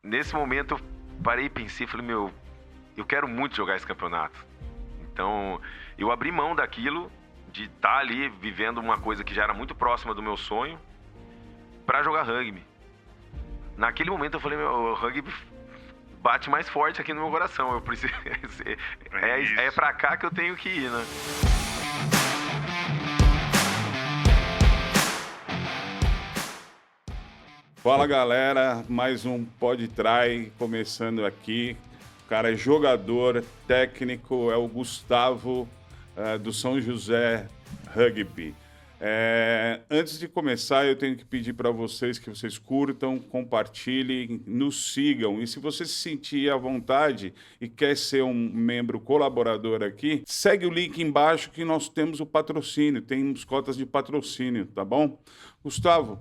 nesse momento eu parei e pensei, falei, meu, eu quero muito jogar esse campeonato. Então, eu abri mão daquilo, de estar ali vivendo uma coisa que já era muito próxima do meu sonho, para jogar rugby. Naquele momento eu falei, meu, o rugby bate mais forte aqui no meu coração. Eu preciso, é pra cá que eu tenho que ir, né? Fala galera, mais um Pode Trai começando aqui. O cara é jogador, técnico, é o Gustavo do São José Rugby. Antes de começar, eu tenho que pedir para vocês que vocês curtam, compartilhem, nos sigam. E se você se sentir à vontade e quer ser um membro colaborador aqui, segue o link embaixo que nós temos o patrocínio, temos cotas de patrocínio, tá bom? Gustavo,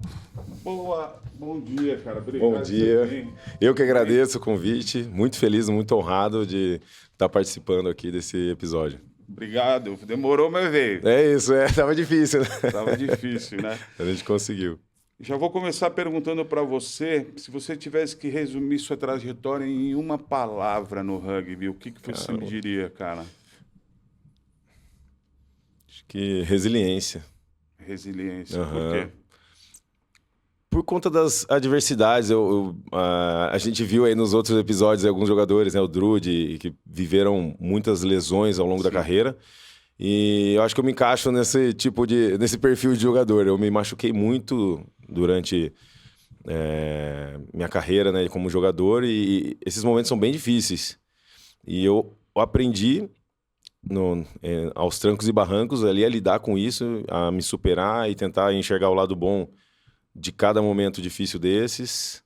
bom dia, cara. Obrigado. Bom dia. Eu que agradeço o convite, muito feliz, muito honrado de estar participando aqui desse episódio. Obrigado. Demorou, mas veio. É isso, tava difícil, né? Tava difícil, né? A gente conseguiu. Já vou começar perguntando para você, se você tivesse que resumir sua trajetória em uma palavra no rugby, o que você me diria, cara? Acho que resiliência. Resiliência, por quê? Por conta das adversidades, a gente viu aí nos outros episódios alguns jogadores, né, o Drude, que viveram muitas lesões ao longo da carreira. E eu acho que eu me encaixo nesse perfil de jogador. Eu me machuquei muito durante minha carreira, né, como jogador, e esses momentos são bem difíceis. E eu aprendi aos trancos e barrancos ali a lidar com isso, a me superar e tentar enxergar o lado bom de cada momento difícil desses,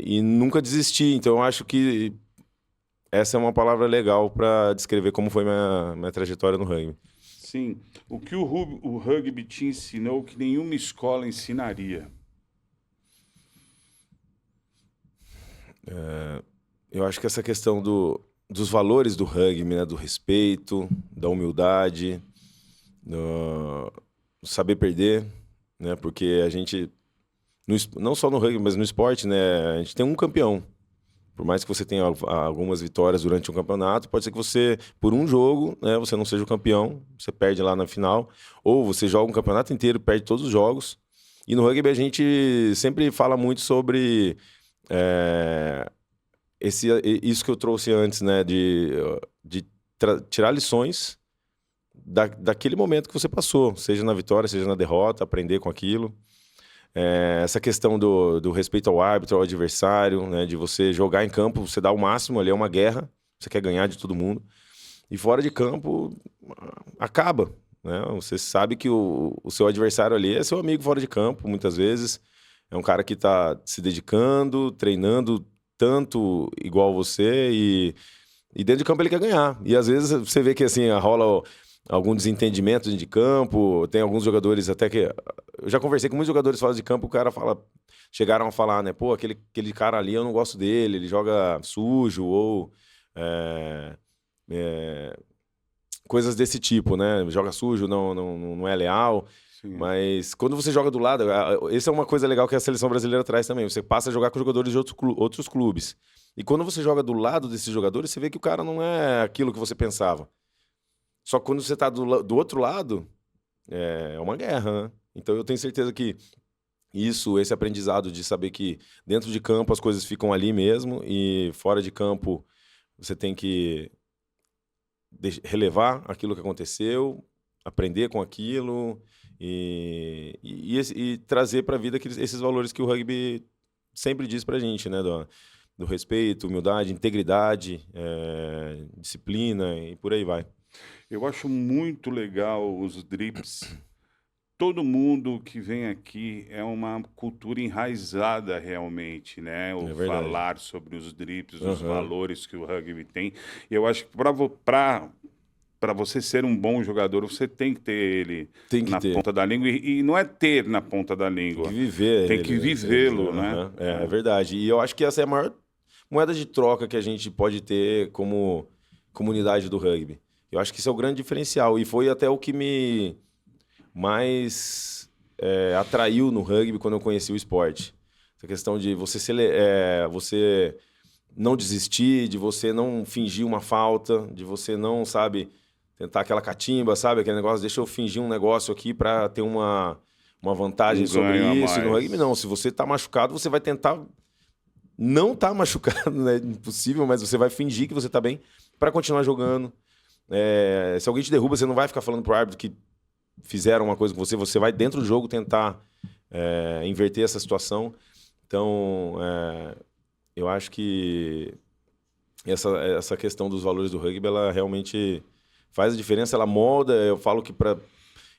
e nunca desistir. Então eu acho que essa é uma palavra legal para descrever como foi minha trajetória no rugby. Sim. O que o rugby te ensinou que nenhuma escola ensinaria? Eu acho que essa questão dos valores do rugby, né? Do respeito, da humildade, do saber perder, né? Porque a gente, não só no rugby, mas no esporte, né? A gente tem um campeão. Por mais que você tenha algumas vitórias durante um campeonato, pode ser que você, por um jogo, né, você não seja o campeão, você perde lá na final, ou você joga um campeonato inteiro, perde todos os jogos. E no rugby a gente sempre fala muito sobre isso que eu trouxe antes, né, de tirar lições daquele momento que você passou, seja na vitória, seja na derrota, aprender com aquilo. Essa questão do respeito ao árbitro, ao adversário, né, de você jogar em campo, você dá o máximo, ali é uma guerra, você quer ganhar de todo mundo. E fora de campo, acaba, né? Você sabe que o seu adversário ali é seu amigo fora de campo, muitas vezes. É um cara que está se dedicando, treinando tanto igual você e dentro de campo ele quer ganhar. E às vezes você vê que assim, rola algum desentendimento dentro de campo, tem alguns jogadores até que... Eu já conversei com muitos jogadores fora de campo, o cara chegaram a falar, né? Pô, aquele cara ali eu não gosto dele, ele joga sujo ou... coisas desse tipo, né? Joga sujo, não é leal. Sim. Mas quando você joga do lado... Essa é uma coisa legal que a seleção brasileira traz também. Você passa a jogar com jogadores de outros clubes. E quando você joga do lado desses jogadores, você vê que o cara não é aquilo que você pensava. Só que quando você está do outro lado, é uma guerra, né? Então eu tenho certeza que esse aprendizado de saber que dentro de campo as coisas ficam ali mesmo e fora de campo você tem que relevar aquilo que aconteceu, aprender com aquilo e trazer para a vida esses valores que o rugby sempre diz para a gente, né? Do respeito, humildade, integridade, disciplina e por aí vai. Eu acho muito legal os drips. Todo mundo que vem aqui é uma cultura enraizada realmente, né? O falar sobre os drips, os valores que o rugby tem. Eu acho que para você ser um bom jogador, você tem que ter ele ponta da língua. E não é ter na ponta da língua. Tem que viver tem que vivê-lo, né? É verdade. E eu acho que essa é a maior moeda de troca que a gente pode ter como comunidade do rugby. Eu acho que isso é o grande diferencial. E foi até o que me mais atraiu no rugby quando eu conheci o esporte. Essa questão de você não desistir, de você não fingir uma falta, de você não, sabe, tentar aquela catimba, sabe? Aquele negócio, deixa eu fingir um negócio aqui para ter uma vantagem sobre isso. No rugby, não. Se você tá machucado, você vai tentar não tá machucado, né? Impossível, mas você vai fingir que você tá bem para continuar jogando. Se alguém te derruba, você não vai ficar falando pro árbitro que fizeram uma coisa com você, você vai dentro do jogo tentar inverter essa situação. Então, eu acho que essa questão dos valores do rugby, ela realmente faz a diferença, ela molda. Eu falo que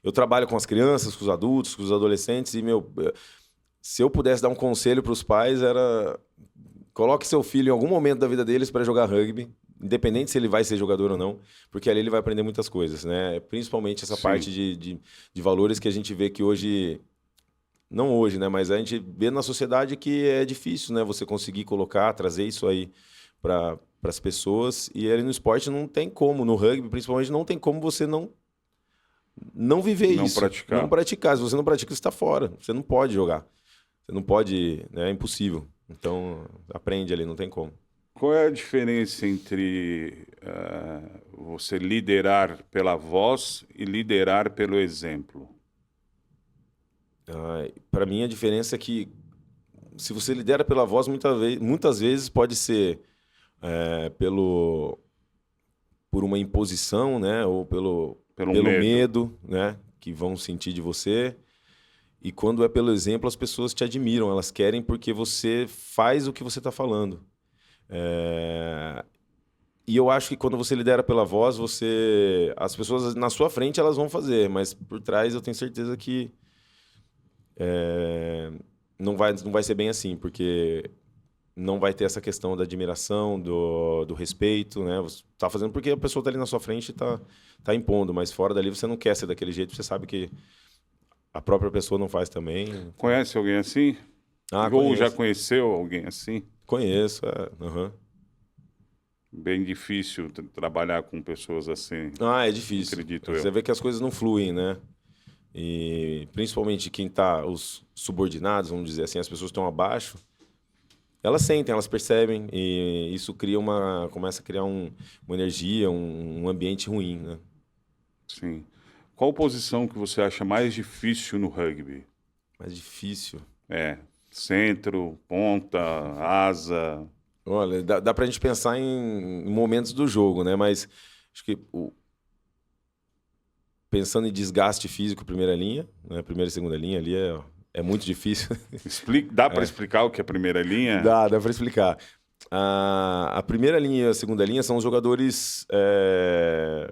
eu trabalho com as crianças, com os adultos, com os adolescentes, e, se eu pudesse dar um conselho para os pais, era coloque seu filho em algum momento da vida deles para jogar rugby, independente se ele vai ser jogador ou não, porque ali ele vai aprender muitas coisas, né? Principalmente essa parte de valores que a gente vê que hoje... Não hoje, né? Mas a gente vê na sociedade que é difícil, né? Você conseguir trazer isso aí para as pessoas. E ali no esporte não tem como, no rugby principalmente, não tem como você não viver isso. Não praticar. Se você não pratica, você está fora. Você não pode jogar. Você não pode, né? É impossível. Então, aprende ali, não tem como. Qual é a diferença entre você liderar pela voz e liderar pelo exemplo? Para mim, a diferença é que se você lidera pela voz, muitas vezes pode ser por uma imposição, né? Ou pelo medo, né? Que vão sentir de você. E quando é pelo exemplo, as pessoas te admiram, elas querem porque você faz o que você está falando. E eu acho que quando você lidera pela voz, as pessoas na sua frente elas vão fazer, mas por trás eu tenho certeza que não vai ser bem assim, porque não vai ter essa questão da admiração, do respeito, né? Você tá fazendo porque a pessoa tá ali na sua frente e tá impondo, mas fora dali você não quer ser daquele jeito, você sabe que a própria pessoa não faz também. Conhece alguém assim? Ou conheço. já conheceu alguém assim? Conheço, Bem difícil trabalhar com pessoas assim. É difícil. Acredito eu. Você vê que as coisas não fluem, né? E principalmente os subordinados, vamos dizer assim, as pessoas que estão abaixo, elas sentem, elas percebem, e isso começa a criar uma energia, um ambiente ruim, né? Sim. Qual posição que você acha mais difícil no rugby? Mais difícil? Centro, ponta, asa... Olha, dá pra gente pensar em momentos do jogo, né? Mas acho que pensando em desgaste físico, primeira linha, né? Primeira e segunda linha ali é muito difícil. Dá para explicar o que é a primeira linha? Dá para explicar. A primeira linha e a segunda linha são os jogadores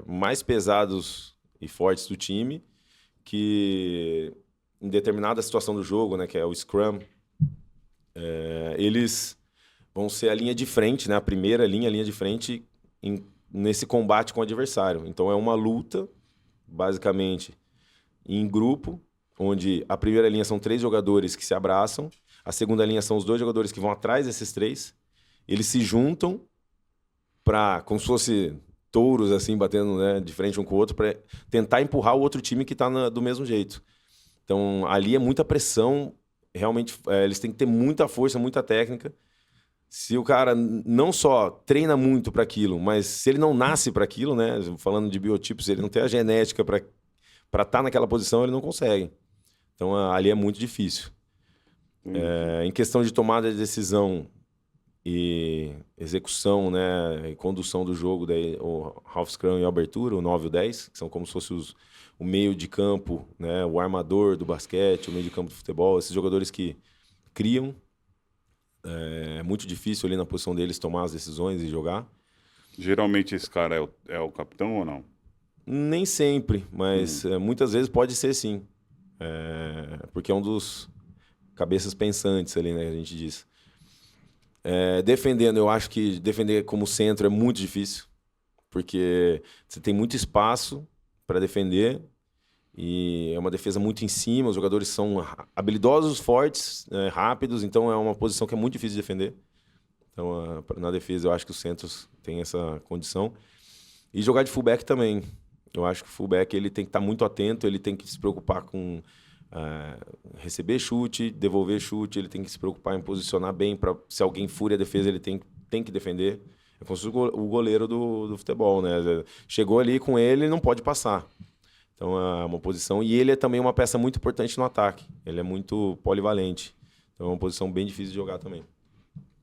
mais pesados e fortes do time, que em determinada situação do jogo, né, que é o scrum, eles vão ser a linha de frente, né, a primeira linha, a linha de frente nesse combate com o adversário. Então é uma luta, basicamente, em grupo, onde a primeira linha são 3 jogadores que se abraçam, a segunda linha são os 2 jogadores que vão atrás desses 3, eles se juntam como se fosse touros, assim, batendo, né, de frente um com o outro, para tentar empurrar o outro time que está do mesmo jeito. Então, ali é muita pressão, realmente, eles têm que ter muita força, muita técnica. Se o cara não só treina muito para aquilo, mas se ele não nasce para aquilo, né, falando de biotipos, se ele não tem a genética para estar naquela posição, ele não consegue. Então, ali é muito difícil. Em questão de tomada de decisão e execução, né, e condução do jogo, daí, o half scrum e a abertura, o 9 e o 10, que são como se fosse o meio de campo, né, o armador do basquete, o meio de campo do futebol, esses jogadores que criam. É muito difícil ali na posição deles tomar as decisões e jogar. Geralmente esse cara é o capitão ou não? Nem sempre, mas muitas vezes pode ser sim. Porque é um dos cabeças pensantes ali, né, a gente diz. Defendendo, eu acho que defender como centro é muito difícil, porque você tem muito espaço para defender e é uma defesa muito em cima, os jogadores são habilidosos, fortes, rápidos, então é uma posição que é muito difícil de defender. Então, na defesa, eu acho que os centros têm essa condição. E jogar de fullback também. Eu acho que o fullback ele tem que estar muito atento, ele tem que se preocupar com receber chute, devolver chute, ele tem que se preocupar em posicionar bem, se alguém fure a defesa, ele tem que defender. É como se fosse o goleiro do futebol, né? Chegou ali com ele não pode passar. Então é uma posição... E ele é também uma peça muito importante no ataque. Ele é muito polivalente. Então é uma posição bem difícil de jogar também.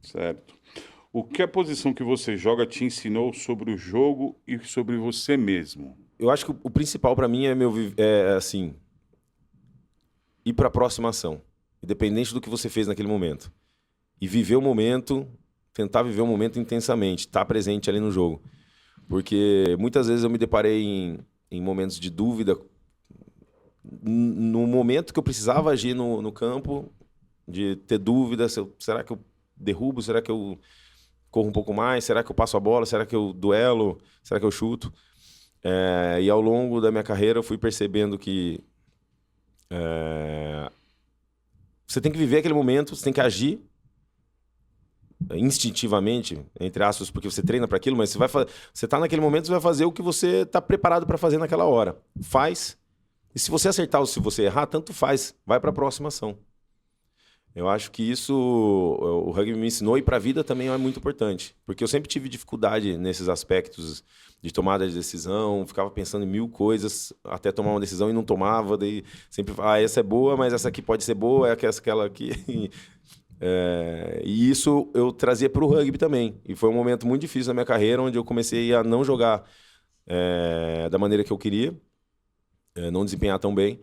Certo. O que a posição que você joga te ensinou sobre o jogo e sobre você mesmo? Eu acho que o principal para mim é assim... ir para a próxima ação. Independente do que você fez naquele momento. E viver o momento... Tentar viver o momento intensamente. Estar presente ali no jogo. Porque muitas vezes eu me deparei em momentos de dúvida, no momento que eu precisava agir no campo, de ter dúvida, será que eu derrubo, será que eu corro um pouco mais, será que eu passo a bola, será que eu duelo, será que eu chuto? E ao longo da minha carreira eu fui percebendo que você tem que viver aquele momento, você tem que agir instintivamente, entre aspas, porque você treina para aquilo, mas você está naquele momento, você vai fazer o que você está preparado para fazer naquela hora. Faz. E se você acertar ou se você errar, tanto faz. Vai para a próxima ação. Eu acho que isso o rugby me ensinou e para a vida também é muito importante. Porque eu sempre tive dificuldade nesses aspectos de tomada de decisão, ficava pensando em 1000 coisas até tomar uma decisão e não tomava. Daí sempre, essa é boa, mas essa aqui pode ser boa, aquela aqui... E isso eu trazia para o rugby também. E foi um momento muito difícil na minha carreira, onde eu comecei a não jogar da maneira que eu queria, não desempenhar tão bem.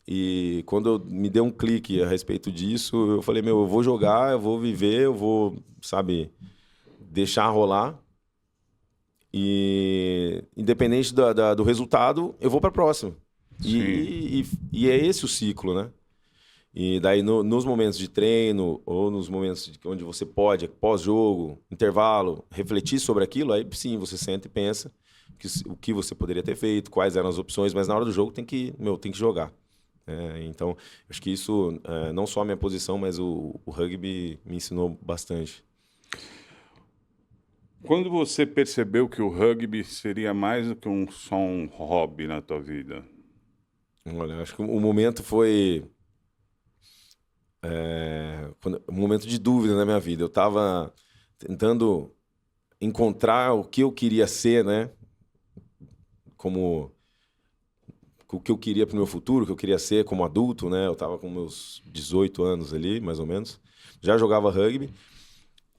E quando me deu um clique a respeito disso, eu falei, eu vou jogar, eu vou viver, eu vou, deixar rolar. E independente do resultado, eu vou para a próxima. E é esse o ciclo, né? E daí, nos momentos de treino, ou nos momentos onde você pode, pós-jogo, intervalo, refletir sobre aquilo, aí sim, você senta e pensa o que você poderia ter feito, quais eram as opções, mas na hora do jogo tem que jogar. Então, acho que isso, não só a minha posição, mas o rugby me ensinou bastante. Quando você percebeu que o rugby seria mais do que só um hobby na tua vida? Olha, acho que o momento foi... um momento de dúvida na minha vida. Eu estava tentando encontrar o que eu queria ser, né? Como o que eu queria para o meu futuro, o que eu queria ser como adulto, né? Eu estava com meus 18 anos ali, mais ou menos. Já jogava rugby.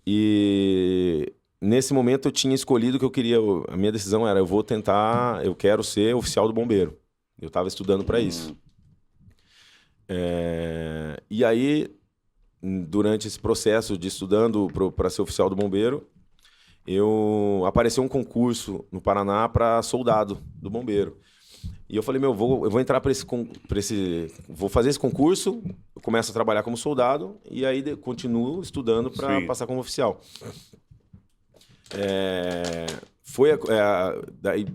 E nesse momento eu tinha escolhido o que eu queria. A minha decisão era, eu quero ser oficial do bombeiro. Eu estava estudando para isso. E aí, durante esse processo de estudando para ser oficial do bombeiro, apareceu um concurso no Paraná para soldado do bombeiro. E eu falei, eu vou entrar vou fazer esse concurso, eu começo a trabalhar como soldado e aí continuo estudando para passar como oficial. Daí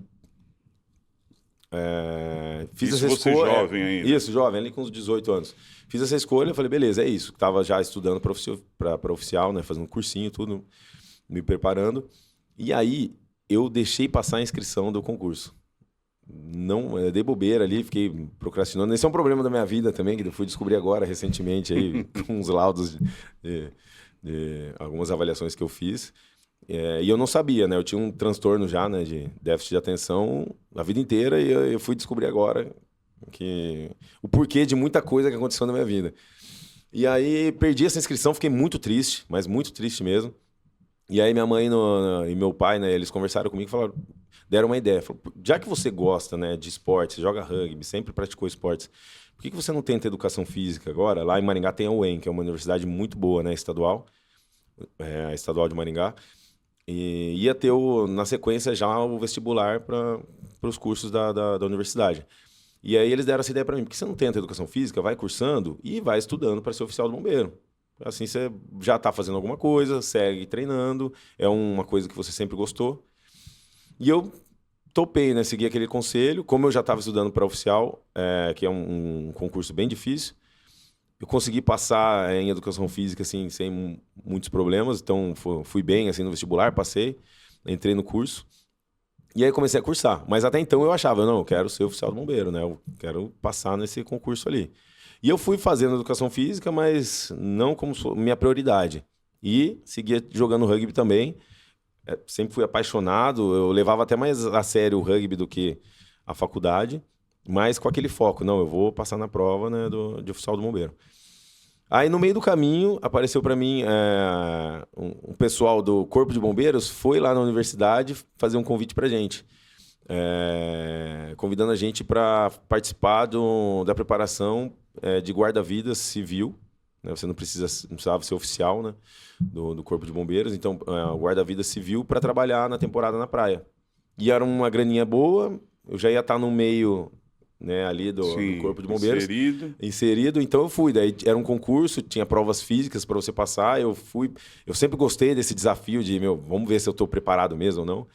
fiz essa escolha. Você jovem ainda? Isso, jovem, ali com uns 18 anos. Fiz essa escolha, falei, beleza, é isso. Estava já estudando para oficial, né, fazendo um cursinho, tudo, me preparando. E aí, eu deixei passar a inscrição do concurso. Não, dei bobeira ali, fiquei procrastinando. Esse é um problema da minha vida também, que eu fui descobrir agora, recentemente, aí, com uns laudos de algumas avaliações que eu fiz. E eu não sabia, né? Eu tinha um transtorno já, né, de déficit de atenção a vida inteira e eu fui descobrir agora o porquê de muita coisa que aconteceu na minha vida. E aí perdi essa inscrição, fiquei muito triste, mas muito triste mesmo. E aí minha mãe e meu pai, né, eles conversaram comigo e deram uma ideia. Falaram, já que você gosta, né, de esporte, você joga rugby, sempre praticou esportes, por que você não tenta educação física agora? Lá em Maringá tem a UEM, que é uma universidade muito boa, né, estadual, a estadual de Maringá. E ia ter, na sequência, já o vestibular para os cursos da universidade. E aí eles deram essa ideia para mim, por que você não tenta educação física, vai cursando e vai estudando para ser oficial do bombeiro? Assim você já está fazendo alguma coisa, segue treinando, é uma coisa que você sempre gostou. E eu topei, né? Segui aquele conselho. Como eu já estava estudando para oficial, que é um concurso bem difícil, eu consegui passar em educação física assim, sem muitos problemas. Então fui bem assim, no vestibular, passei, entrei no curso. E aí comecei a cursar. Mas até então eu achava, não, eu quero ser oficial do bombeiro, né? Eu quero passar nesse concurso ali. E eu fui fazendo educação física, mas não como minha prioridade. E seguia jogando rugby também. Sempre fui apaixonado, eu levava até mais a sério o rugby do que a faculdade, mas com aquele foco, não, eu vou passar na prova, né, de oficial do bombeiro. Aí no meio do caminho apareceu para mim um pessoal do Corpo de Bombeiros foi lá na universidade fazer um convite pra gente, convidando a gente para participar da preparação de guarda-vidas civil. Você não precisava ser oficial, né, do Corpo de Bombeiros. Então, o guarda-vida civil para trabalhar na temporada na praia. E era uma graninha boa, eu já ia estar no meio, né, ali do Corpo de Bombeiros. Inserido. Então, eu fui. Daí era um concurso, tinha provas físicas para você passar. Eu fui. Eu sempre gostei desse desafio de, vamos ver se eu estou preparado mesmo ou não.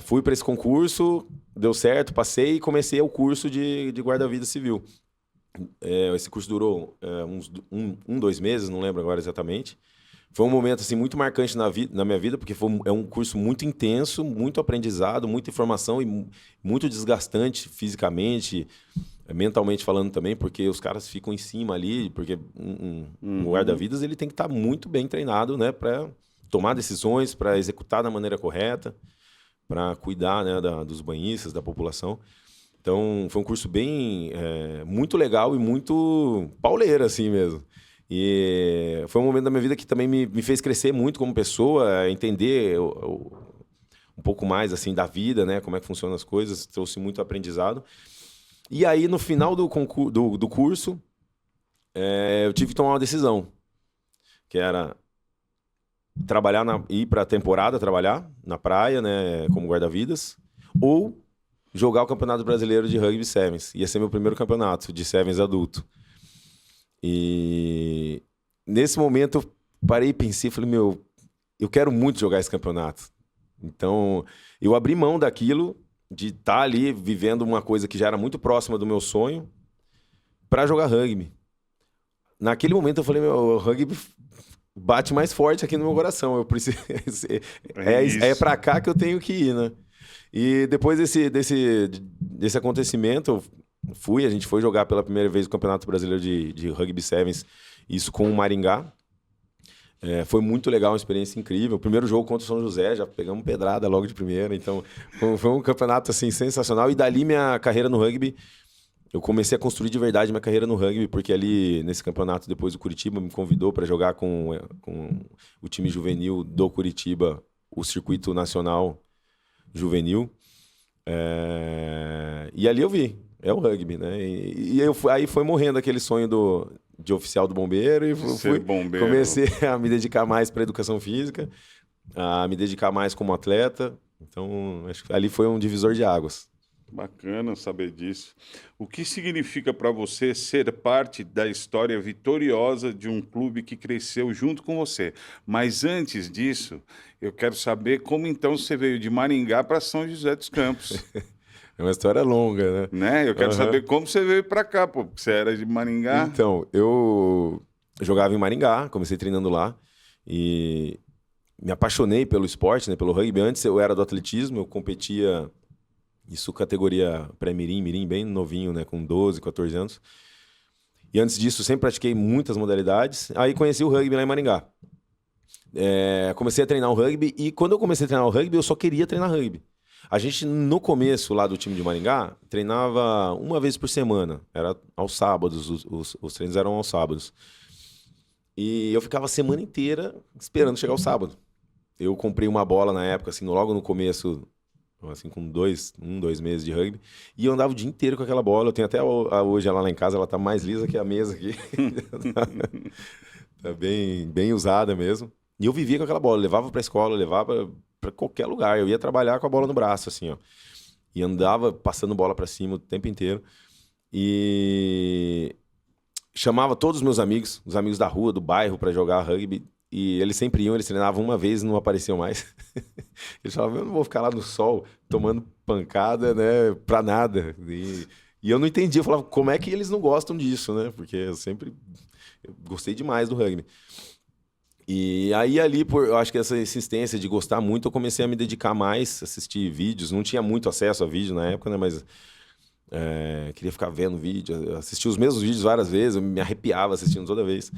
Fui para esse concurso, deu certo, passei e comecei o curso de guarda-vida civil. Esse curso durou uns 2 meses, não lembro agora exatamente. Foi um momento assim, muito marcante na minha vida, porque é um curso muito intenso, muito aprendizado, muita informação e muito desgastante fisicamente, mentalmente falando também, porque os caras ficam em cima ali, porque um guarda-vidas ele tem que estar muito bem treinado, né, para tomar decisões, para executar da maneira correta, para cuidar, né, dos banhistas, da população. Então, foi um curso bem, muito legal e muito pauleiro, assim mesmo. E foi um momento da minha vida que também me fez crescer muito como pessoa, entender um pouco mais, assim, da vida, né? Como é que funcionam as coisas, trouxe muito aprendizado. E aí, no final do curso, eu tive que tomar uma decisão, que era ir para a temporada, trabalhar na praia, né, como guarda-vidas, ou jogar o Campeonato Brasileiro de Rugby Sevens. Ia ser meu primeiro campeonato de Sevens adulto. E nesse momento eu parei e pensei, falei, eu quero muito jogar esse campeonato. Então, eu abri mão daquilo, de estar ali vivendo uma coisa que já era muito próxima do meu sonho, para jogar rugby. Naquele momento eu falei, o rugby bate mais forte aqui no meu coração. Eu preciso é para cá que eu tenho que ir, né? E depois desse acontecimento, a gente foi jogar pela primeira vez o Campeonato Brasileiro de Rugby Sevens, isso com o Maringá. Foi muito legal, uma experiência incrível. O primeiro jogo contra o São José, já pegamos pedrada logo de primeira. Então, foi um campeonato assim, sensacional. E dali minha carreira no rugby, eu comecei a construir de verdade minha carreira no rugby, porque ali, nesse campeonato, depois o Curitiba me convidou para jogar com o time juvenil do Curitiba, o circuito nacional juvenil. E ali eu vi, é o rugby, né? E aí foi morrendo aquele sonho de oficial do bombeiro e comecei a me dedicar mais para educação física, a me dedicar mais como atleta. Então, acho que ali foi um divisor de águas. Bacana saber disso. O que significa para você ser parte da história vitoriosa de um clube que cresceu junto com você? Mas antes disso, eu quero saber como então você veio de Maringá para São José dos Campos. É uma história longa, né? Eu quero saber como você veio para cá, pô, porque você era de Maringá. Então, eu jogava em Maringá, comecei treinando lá e me apaixonei pelo esporte, né, pelo rugby. Antes eu era do atletismo, eu competia, isso categoria pré-mirim, mirim, bem novinho, né, com 12, 14 anos. E antes disso, sempre pratiquei muitas modalidades. Aí conheci o rugby lá em Maringá. Comecei a treinar o rugby e quando eu comecei a treinar o rugby, eu só queria treinar rugby. A gente, no começo lá do time de Maringá, treinava uma vez por semana. Era aos sábados, os treinos eram aos sábados. E eu ficava a semana inteira esperando chegar o sábado. Eu comprei uma bola na época, assim, logo no começo, assim, com 2 meses de rugby. E eu andava o dia inteiro com aquela bola. Eu tenho até hoje ela lá em casa, ela tá mais lisa que a mesa aqui. Tá bem usada mesmo. E eu vivia com aquela bola, levava pra escola, levava pra qualquer lugar. Eu ia trabalhar com a bola no braço, assim, ó. E andava passando bola pra cima o tempo inteiro. E chamava todos os meus amigos, os amigos da rua, do bairro, pra jogar rugby. E eles sempre iam, eles treinavam uma vez e não apareciam mais. Eles falavam, eu não vou ficar lá no sol tomando pancada, né, pra nada. E eu não entendia, eu falava, como é que eles não gostam disso, né? Porque eu gostei demais do rugby. E aí ali, eu acho que essa insistência de gostar muito, eu comecei a me dedicar mais, assistir vídeos. Não tinha muito acesso a vídeo na época, né? Mas Queria ficar vendo vídeo, eu assistia os mesmos vídeos várias vezes, eu me arrepiava assistindo toda vez.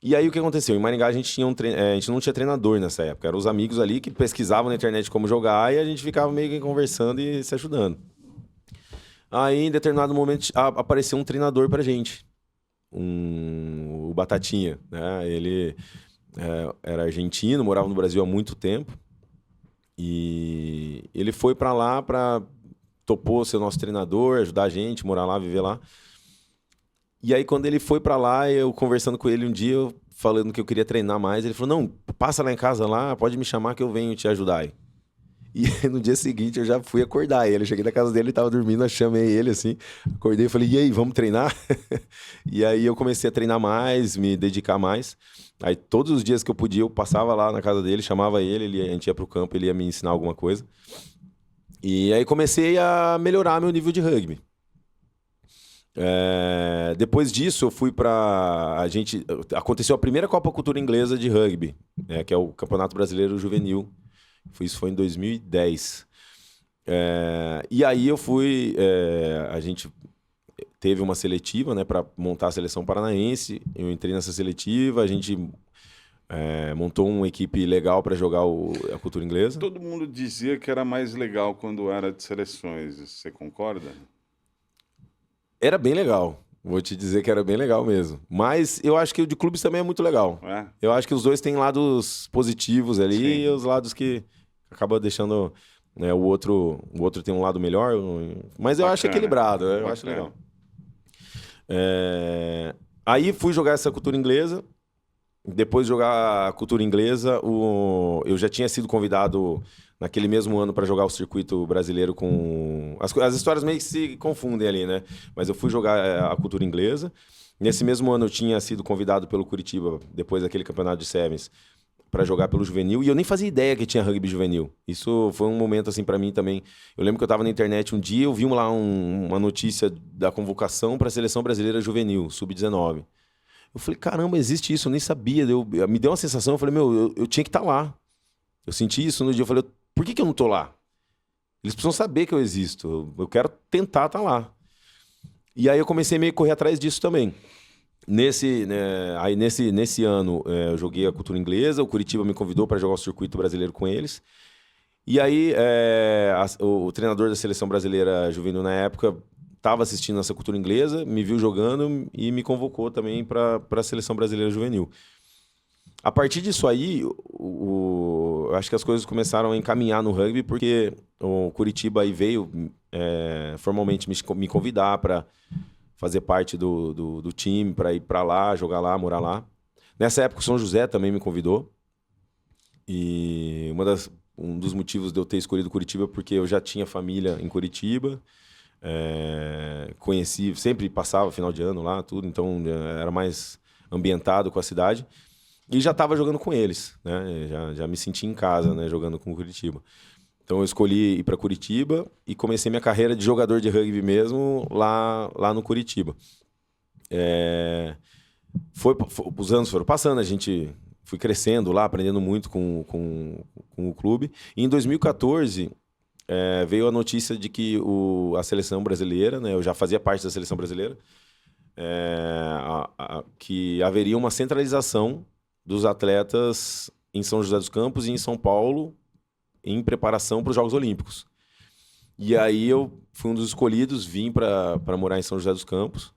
E aí o que aconteceu? Em Maringá a gente não tinha treinador nessa época, eram os amigos ali que pesquisavam na internet como jogar e a gente ficava meio que conversando e se ajudando. Aí em determinado momento apareceu um treinador pra gente, o Batatinha, né? Ele era argentino, morava no Brasil há muito tempo e ele foi pra lá topou ser nosso treinador, ajudar a gente, morar lá, viver lá. E aí, quando ele foi pra lá, eu conversando com ele um dia, eu falando que eu queria treinar mais, ele falou, não, passa lá em casa lá, pode me chamar que eu venho te ajudar aí. E no dia seguinte eu já fui acordar ele. Eu cheguei na casa dele, ele tava dormindo, eu chamei ele assim, acordei e falei, e aí, vamos treinar? E aí eu comecei a treinar mais, me dedicar mais. Aí todos os dias que eu podia, eu passava lá na casa dele, chamava ele, a gente ia pro campo, ele ia me ensinar alguma coisa. E aí comecei a melhorar meu nível de rugby. Depois disso, eu fui aconteceu a primeira Copa Cultura Inglesa de rugby, que é o Campeonato Brasileiro Juvenil. Isso foi em 2010. E aí eu fui. A gente teve uma seletiva, né, para montar a seleção paranaense. Eu entrei nessa seletiva, a gente montou uma equipe legal para jogar a cultura inglesa. Todo mundo dizia que era mais legal quando era de seleções. Você concorda? Era bem legal. Vou te dizer que era bem legal mesmo. Mas eu acho que o de clubes também é muito legal. Eu acho que os dois têm lados positivos ali. Sim. E os lados que acabam deixando... Né, o outro tem um lado melhor. Mas eu acho equilibrado. Eu acho legal. Aí fui jogar essa cultura inglesa. Depois de jogar a cultura inglesa, eu já tinha sido convidado naquele mesmo ano para jogar o circuito brasileiro com... As histórias meio que se confundem ali, né? Mas eu fui jogar a cultura inglesa. Nesse mesmo ano eu tinha sido convidado pelo Curitiba, depois daquele campeonato de Sevens, para jogar pelo juvenil. E eu nem fazia ideia que tinha rugby juvenil. Isso foi um momento assim para mim também. Eu lembro que eu estava na internet um dia, eu vi lá uma notícia da convocação para a Seleção Brasileira Juvenil, Sub-19. Eu falei, caramba, existe isso, eu nem sabia. Me deu uma sensação, eu falei, eu tinha que estar lá. Eu senti isso no dia, eu falei, por que eu não tô lá? Eles precisam saber que eu existo, eu quero tentar estar lá. E aí eu comecei meio que correr atrás disso também. Nesse ano, eu joguei a cultura inglesa, o Curitiba me convidou para jogar o circuito brasileiro com eles. E aí o treinador da seleção brasileira juvenil na época estava assistindo essa cultura inglesa, me viu jogando e me convocou também para a seleção brasileira juvenil. A partir disso aí, eu acho que as coisas começaram a encaminhar no rugby, porque o Curitiba aí veio formalmente me convidar para fazer parte do time, para ir para lá, jogar lá, morar lá. Nessa época o São José também me convidou. E um dos motivos de eu ter escolhido Curitiba é porque eu já tinha família em Curitiba. Conheci, sempre passava final de ano lá, tudo, então era mais ambientado com a cidade e já estava jogando com eles, né? Já me senti em casa, né? Jogando com o Curitiba. Então eu escolhi ir para Curitiba e comecei minha carreira de jogador de rugby mesmo lá no Curitiba. Os anos foram passando, a gente fui crescendo lá, aprendendo muito com o clube. E em 2014 veio a notícia de que a seleção brasileira, né, eu já fazia parte da seleção brasileira, que haveria uma centralização dos atletas em São José dos Campos e em São Paulo em preparação para os Jogos Olímpicos. E aí eu fui um dos escolhidos, vim para morar em São José dos Campos.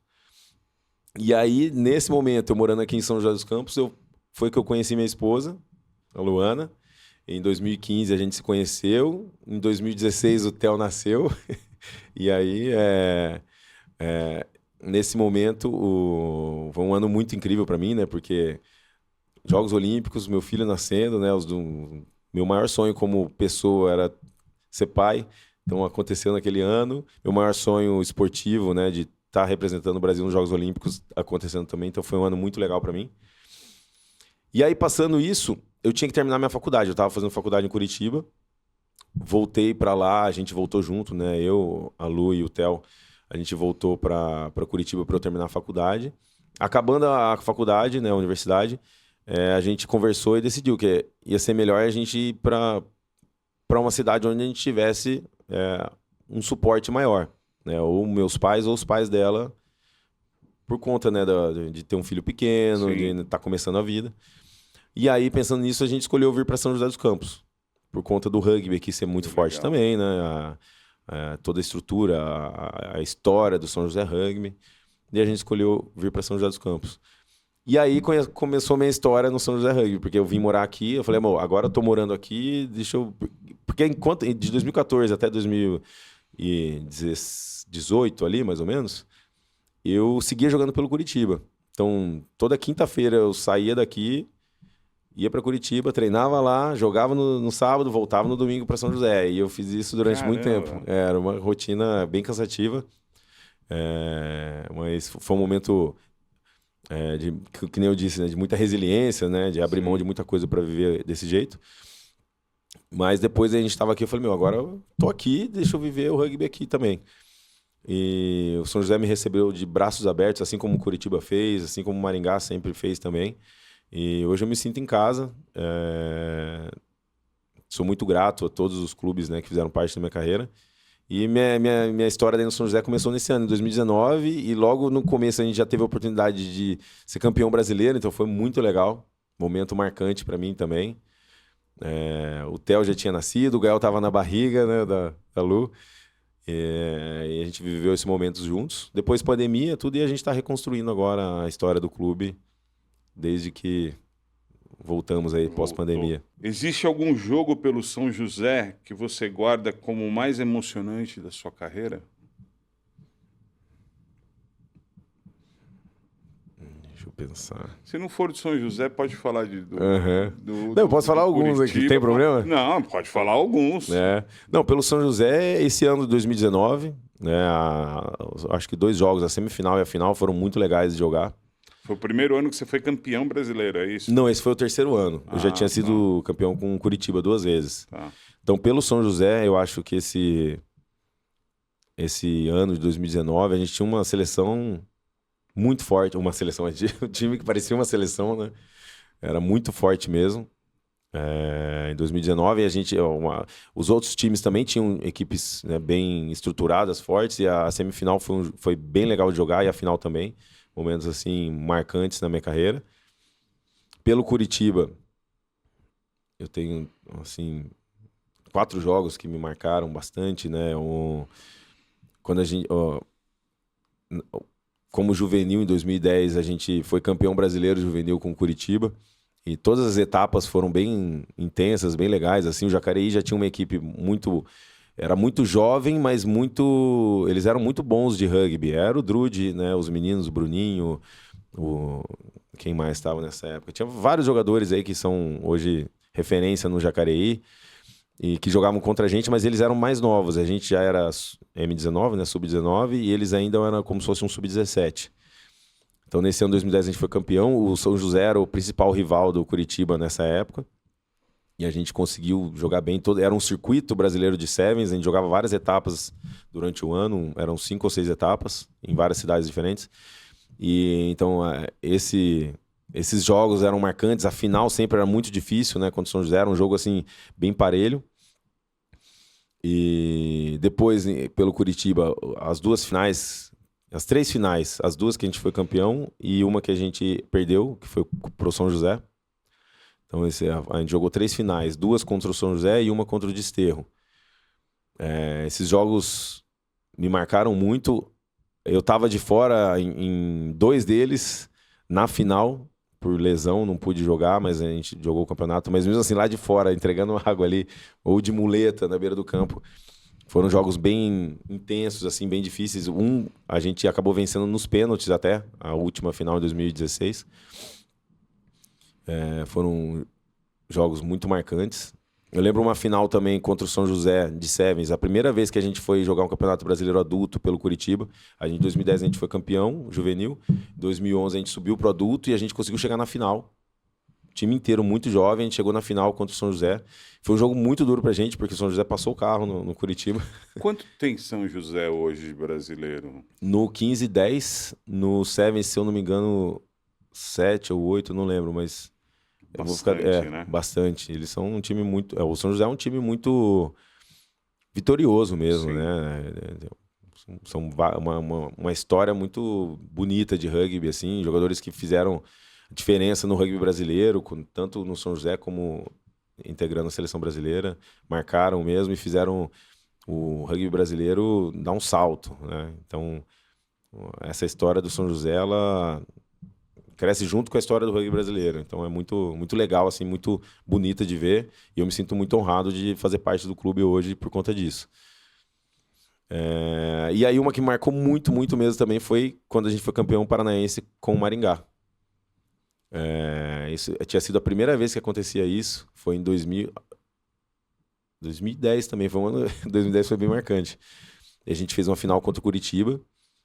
E aí, nesse momento, eu morando aqui em São José dos Campos, foi que eu conheci minha esposa, a Luana. Em 2015 a gente se conheceu, em 2016 o Theo nasceu, e aí nesse momento foi um ano muito incrível para mim, né? Porque Jogos Olímpicos, meu filho nascendo, né? Meu maior sonho como pessoa era ser pai, então aconteceu naquele ano. Meu maior sonho esportivo, né? De estar representando o Brasil nos Jogos Olímpicos acontecendo também, então foi um ano muito legal para mim. E aí, passando isso, eu tinha que terminar minha faculdade. Eu estava fazendo faculdade em Curitiba. Voltei para lá, a gente voltou junto, né? Eu, a Lu e o Theo, a gente voltou para Curitiba para eu terminar a faculdade. Acabando a faculdade, né, a universidade, a gente conversou e decidiu que ia ser melhor a gente ir para uma cidade onde a gente tivesse um suporte maior, né? Ou meus pais ou os pais dela, por conta, né, de ter um filho pequeno, Sim. de estar começando a vida. E aí, pensando nisso, a gente escolheu vir para São José dos Campos, por conta do rugby aqui ser muito forte legal. também, né? Toda a estrutura, a história do São José Rugby. E a gente escolheu vir para São José dos Campos. E aí começou a minha história no São José Rugby, porque eu vim morar aqui, eu falei, amor, agora eu tô morando aqui, deixa eu... Porque de 2014 até 2018 ali, mais ou menos, eu seguia jogando pelo Curitiba. Então, toda quinta-feira eu saía daqui, ia para Curitiba, treinava lá, jogava no sábado, voltava no domingo para São José. E eu fiz isso durante muito tempo. Era uma rotina bem cansativa. Mas foi um momento, que nem eu disse, né, de muita resiliência, né, de abrir mão de muita coisa para viver desse jeito. Mas depois a gente estava aqui, eu falei, agora eu tô aqui, deixa eu viver o rugby aqui também. E o São José me recebeu de braços abertos, assim como o Curitiba fez, assim como o Maringá sempre fez também. E hoje eu me sinto em casa. Sou muito grato a todos os clubes, né, que fizeram parte da minha carreira. E minha história dentro do São José começou nesse ano, em 2019, e logo no começo a gente já teve a oportunidade de ser campeão brasileiro, então foi muito legal. Momento marcante para mim também. O Theo já tinha nascido, o Gael estava na barriga, né, da Lu. E a gente viveu esses momentos juntos. Depois pandemia, tudo, e a gente está reconstruindo agora a história do clube, desde que voltamos aí pós-pandemia. Existe algum jogo pelo São José que você guarda como o mais emocionante da sua carreira? Deixa eu pensar. Se não for do São José, pode falar Não, eu posso falar alguns aqui, tem problema? Não, pode falar alguns. Não, pelo São José, esse ano de 2019, né, acho que 2 jogos, a semifinal e a final, foram muito legais de jogar. Foi o primeiro ano que você foi campeão brasileiro, é isso? Não, esse foi o 3º ano. Eu já tinha sido campeão com o Curitiba 2 vezes. Tá. Então, pelo São José, eu acho que esse ano de 2019, a gente tinha uma seleção muito forte. Um time que parecia uma seleção, né? Era muito forte mesmo. Em 2019, os outros times também tinham equipes, né, bem estruturadas, fortes, e a semifinal foi bem legal de jogar, e a final também. Momentos assim marcantes na minha carreira. Pelo Curitiba, eu tenho assim 4 jogos que me marcaram bastante, né? Quando a gente, como juvenil em 2010, a gente foi campeão brasileiro juvenil com o Curitiba, e todas as etapas foram bem intensas, bem legais. Assim, o Jacareí já tinha uma equipe era muito jovem, mas eles eram muito bons de rugby. Era o Drude, né, os meninos, o Bruninho, quem mais estava nessa época. Tinha vários jogadores aí que são hoje referência no Jacareí e que jogavam contra a gente, mas eles eram mais novos. A gente já era M19, né, sub-19, e eles ainda eram como se fosse um sub-17. Então, nesse ano de 2010, a gente foi campeão. O São José era o principal rival do Curitiba nessa época. E a gente conseguiu jogar bem. Era um circuito brasileiro de sevens. A gente jogava várias etapas durante o ano. Eram 5 ou 6 etapas em várias cidades diferentes. E então, esses jogos eram marcantes. A final sempre era muito difícil, né? Contra o São José. Era um jogo assim, bem parelho. E depois, pelo Curitiba, as 3 finais. As 2 que a gente foi campeão e uma que a gente perdeu, que foi pro São José. Então, a gente jogou 3 finais, 2 contra o São José e uma contra o Desterro. Esses jogos me marcaram muito. Eu estava de fora em 2 deles, na final, por lesão, não pude jogar, mas a gente jogou o campeonato. Mas mesmo assim, lá de fora, entregando água ali, ou de muleta na beira do campo. Foram jogos bem intensos, assim, bem difíceis. A gente acabou vencendo nos pênaltis até, a última final em 2016. Foram jogos muito marcantes. Eu lembro uma final também contra o São José de Sevens, a primeira vez que a gente foi jogar um campeonato brasileiro adulto pelo Curitiba. Em 2010 a gente foi campeão juvenil, em 2011 a gente subiu pro adulto e a gente conseguiu chegar na final. O time inteiro muito jovem, a gente chegou na final contra o São José. Foi um jogo muito duro pra gente, porque o São José passou o carro no Curitiba. Quanto tem São José hoje de brasileiro? No 15-10, no Sevens, se eu não me engano, 7 ou 8, não lembro, mas... Bastante, né? Bastante. Eles são um time muito... O São José é um time muito vitorioso mesmo, Sim. né? uma história muito bonita de rugby, assim, jogadores que fizeram diferença no rugby brasileiro, tanto no São José como integrando a seleção brasileira, marcaram mesmo e fizeram o rugby brasileiro dar um salto, né? Então, essa história do São José, ela cresce junto com a história do rugby brasileiro. Então, é muito, muito legal, assim, muito bonita de ver. E eu me sinto muito honrado de fazer parte do clube hoje por conta disso. E aí, uma que marcou muito, muito mesmo também foi quando a gente foi campeão paranaense com o Maringá. Isso tinha sido a primeira vez que acontecia isso. Foi em 2010 também. 2010 foi bem marcante. E a gente fez uma final contra o Curitiba.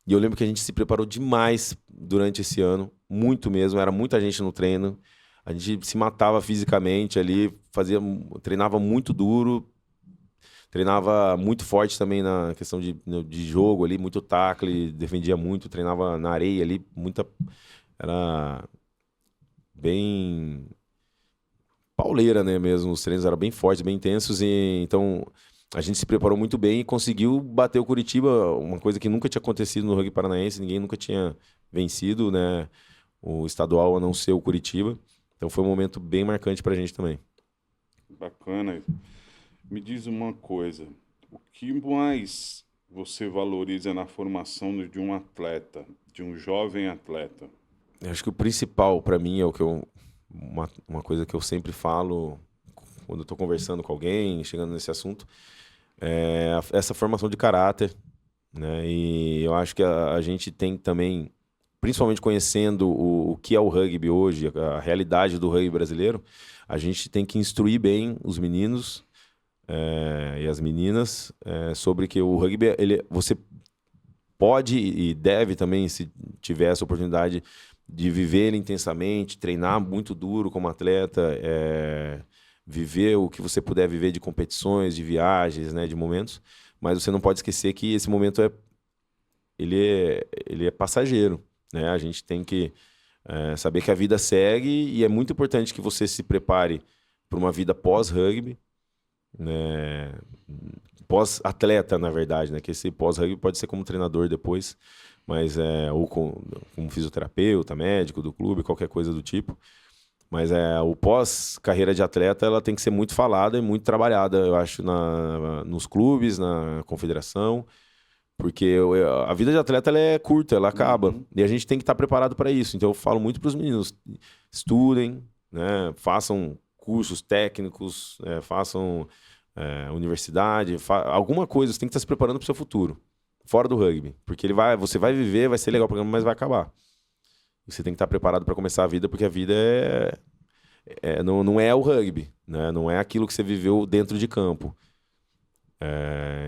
E eu lembro que a gente se preparou demais durante esse ano, muito mesmo. Era muita gente no treino. A gente se matava fisicamente ali, treinava muito duro, treinava muito forte também na questão de jogo ali, muito tackle, defendia muito, treinava na areia ali, era bem pauleira, né, mesmo. Os treinos eram bem fortes, bem intensos, e então a gente se preparou muito bem e conseguiu bater o Curitiba, uma coisa que nunca tinha acontecido no rugby paranaense, ninguém nunca tinha vencido, né, o estadual a não ser o Curitiba. Então foi um momento bem marcante pra gente também. Bacana. Me diz uma coisa, o que mais você valoriza na formação de um atleta, de um jovem atleta? Eu acho que o principal para mim é uma coisa que eu sempre falo quando eu tô conversando com alguém, chegando nesse assunto, essa formação de caráter, né? E eu acho que a gente tem também, principalmente conhecendo o que é o rugby hoje, a realidade do rugby brasileiro, a gente tem que instruir bem os meninos e as meninas sobre que o rugby, você pode e deve também, se tiver essa oportunidade, de viver ele intensamente, treinar muito duro como atleta, viver o que você puder viver de competições, de viagens, né, de momentos, mas você não pode esquecer que esse momento ele é passageiro, né? A gente tem que saber que a vida segue e é muito importante que você se prepare para uma vida pós-rugby, né? Pós-atleta, na verdade, né? Que esse pós-rugby pode ser como treinador depois, mas ou como fisioterapeuta, médico do clube, qualquer coisa do tipo. Mas o pós-carreira de atleta, ela tem que ser muito falada e muito trabalhada, eu acho, nos clubes, na confederação, porque a vida de atleta ela é curta, ela acaba. E a gente tem que estar preparado para isso. Então eu falo muito para os meninos, estudem, né? Façam cursos técnicos, façam universidade, alguma coisa, você tem que estar se preparando para o seu futuro, fora do rugby. Porque você vai viver, vai ser legal o programa, mas vai acabar. Você tem que estar preparado para começar a vida, porque a vida não é o rugby, né? Não é aquilo que você viveu dentro de campo.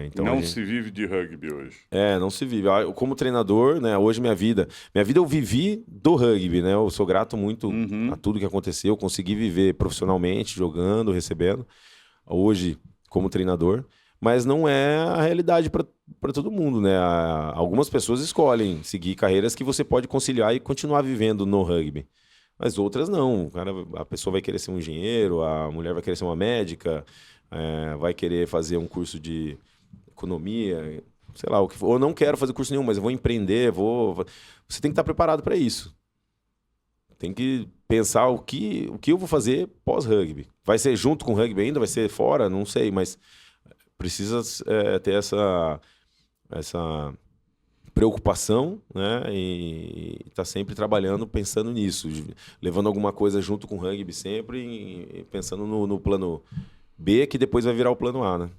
Então não se vive de rugby hoje. Não se vive. Como treinador, né? Hoje minha vida eu vivi do rugby, né? Eu sou grato muito a tudo que aconteceu. Eu consegui viver profissionalmente, jogando, recebendo. Hoje, como treinador. Mas não é a realidade para todo mundo, né? Algumas pessoas escolhem seguir carreiras que você pode conciliar e continuar vivendo no rugby. Mas outras não. A pessoa vai querer ser um engenheiro, a mulher vai querer ser uma médica, vai querer fazer um curso de economia, sei lá, o que for. Ou não quero fazer curso nenhum, mas eu vou empreender, Você tem que estar preparado para isso. Tem que pensar o que eu vou fazer pós-rugby. Vai ser junto com o rugby ainda? Vai ser fora? Não sei, mas precisa ter essa preocupação, né? E tá sempre trabalhando, pensando nisso, levando alguma coisa junto com o rugby sempre e pensando no plano B, que depois vai virar o plano A, né?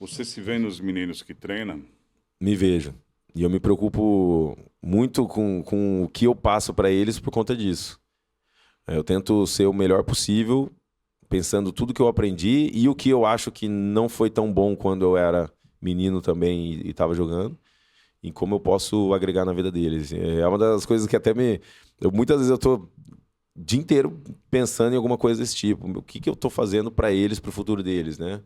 Você se vê nos meninos que treinam? Me vejo. E eu me preocupo muito com o que eu passo para eles por conta disso. Eu tento ser o melhor possível, pensando tudo que eu aprendi e o que eu acho que não foi tão bom quando eu era menino também e estava jogando, e como eu posso agregar na vida deles. É uma das coisas que até muitas vezes eu tô o dia inteiro pensando em alguma coisa desse tipo. O que eu tô fazendo para eles, para o futuro deles, né?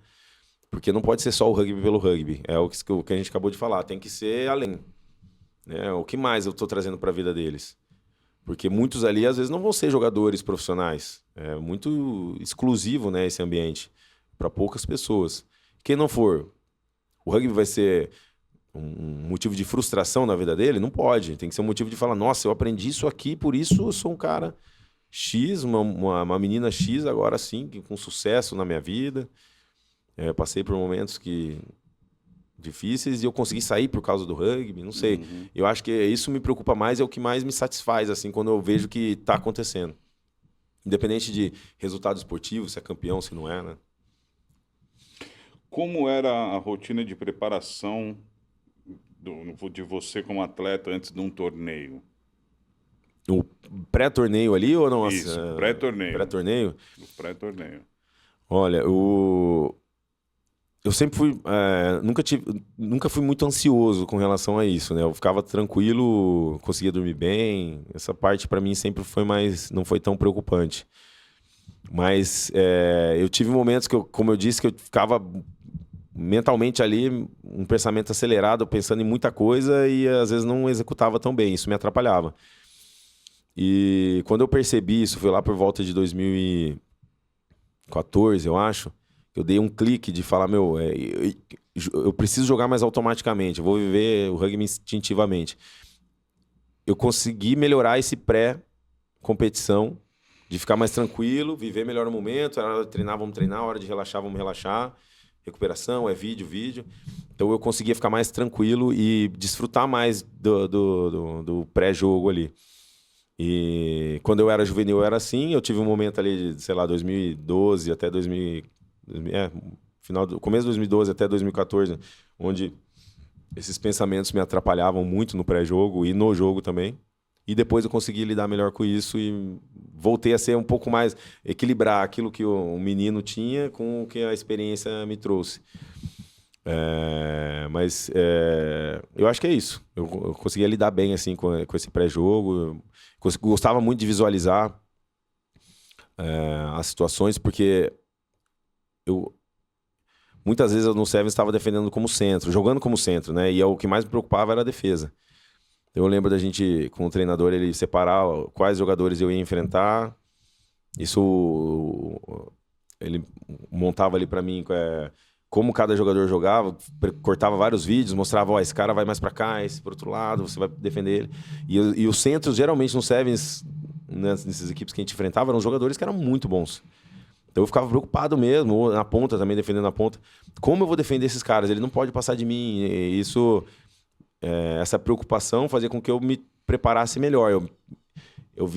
Porque não pode ser só o rugby pelo rugby. É o que a gente acabou de falar. Tem que ser além, né? O que mais eu tô trazendo para a vida deles? Porque muitos ali, às vezes, não vão ser jogadores profissionais. É muito exclusivo, né, esse ambiente, para poucas pessoas. Quem não for, o rugby vai ser um motivo de frustração na vida dele, não pode. Tem que ser um motivo de falar, nossa, eu aprendi isso aqui, por isso eu sou um cara X, uma menina X, agora sim, com sucesso na minha vida. Eu passei por momentos difíceis e eu consegui sair por causa do rugby, não sei. Eu acho que isso me preocupa mais, é o que mais me satisfaz, assim, quando eu vejo que está acontecendo. Independente de resultado esportivo, se é campeão, se não é, né? Como era a rotina de preparação de você como atleta antes de um torneio? O pré-torneio ali ou não? Isso, pré-torneio. Pré-torneio? O pré-torneio. Olha, eu sempre fui... nunca fui muito ansioso com relação a isso, né? Eu ficava tranquilo, conseguia dormir bem. Essa parte, para mim, sempre foi não foi tão preocupante. Mas eu tive momentos que, como eu disse, que eu ficava mentalmente ali, um pensamento acelerado, pensando em muita coisa e às vezes não executava tão bem. Isso me atrapalhava. E quando eu percebi isso, foi lá por volta de 2014, eu acho, eu dei um clique de falar, eu preciso jogar mais automaticamente, eu vou viver o rugby instintivamente. Eu consegui melhorar esse pré-competição, de ficar mais tranquilo, viver melhor o momento, era hora de treinar, vamos treinar, hora de relaxar, vamos relaxar, recuperação, vídeo. Então eu conseguia ficar mais tranquilo e desfrutar mais do pré-jogo ali. E quando eu era juvenil eu era assim, eu tive um momento ali de, sei lá, 2012 até começo de 2012 até 2014, onde esses pensamentos me atrapalhavam muito no pré-jogo e no jogo também. E depois eu consegui lidar melhor com isso e voltei a ser um pouco mais... equilibrar aquilo que o menino tinha com o que a experiência me trouxe. Mas eu acho que é isso. Eu conseguia lidar bem assim, com esse pré-jogo. Gostava muito de visualizar as situações, porque muitas vezes eu no Sevens estava defendendo como centro, jogando como centro, né? E o que mais me preocupava era a defesa. Eu lembro da gente, com o treinador, ele separar quais jogadores eu ia enfrentar. Isso ele montava ali para mim como cada jogador jogava, cortava vários vídeos, mostrava, esse cara vai mais para cá, esse pro outro lado, você vai defender ele. E os centros, geralmente no Sevens, nessas equipes que a gente enfrentava, eram jogadores que eram muito bons. Então eu ficava preocupado mesmo, ou na ponta também, defendendo a ponta. Como eu vou defender esses caras? Ele não pode passar de mim. E isso... essa preocupação fazia com que eu me preparasse melhor.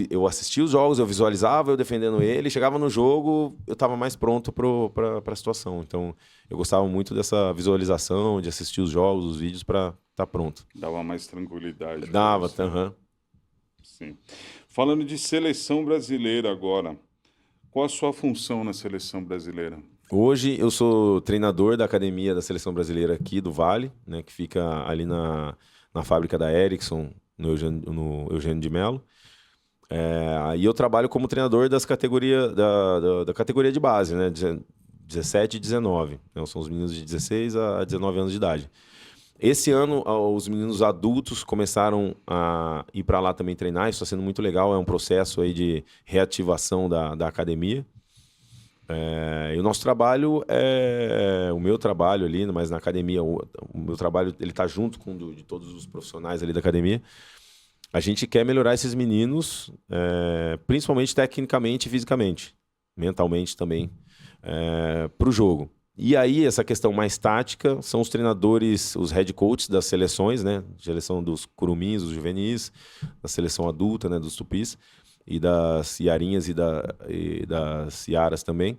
Eu assistia os jogos, eu visualizava, eu defendendo ele, chegava no jogo, eu estava mais pronto para a situação. Então, eu gostava muito dessa visualização, de assistir os jogos, os vídeos para estar pronto. Dava mais tranquilidade. Dava, aham. Sim. Falando de seleção brasileira agora, qual a sua função na seleção brasileira? Hoje eu sou treinador da academia da seleção brasileira aqui do Vale, né, que fica ali na fábrica da Ericsson, no Eugênio de Mello. E eu trabalho como treinador da categoria de base, né, 17 e 19. Então, são os meninos de 16 a 19 anos de idade. Esse ano, os meninos adultos começaram a ir para lá também treinar. Isso está sendo muito legal. É um processo aí de reativação da academia. E o nosso trabalho o meu trabalho ali, mas na academia, o meu trabalho ele está junto com de todos os profissionais ali da academia. A gente quer melhorar esses meninos, principalmente tecnicamente e fisicamente, mentalmente também, para o jogo. E aí, essa questão mais tática são os treinadores, os head coaches das seleções, né? Seleção dos curumins, dos juvenis, da seleção adulta, né? Dos tupis, e das iarinhas e das iaras também.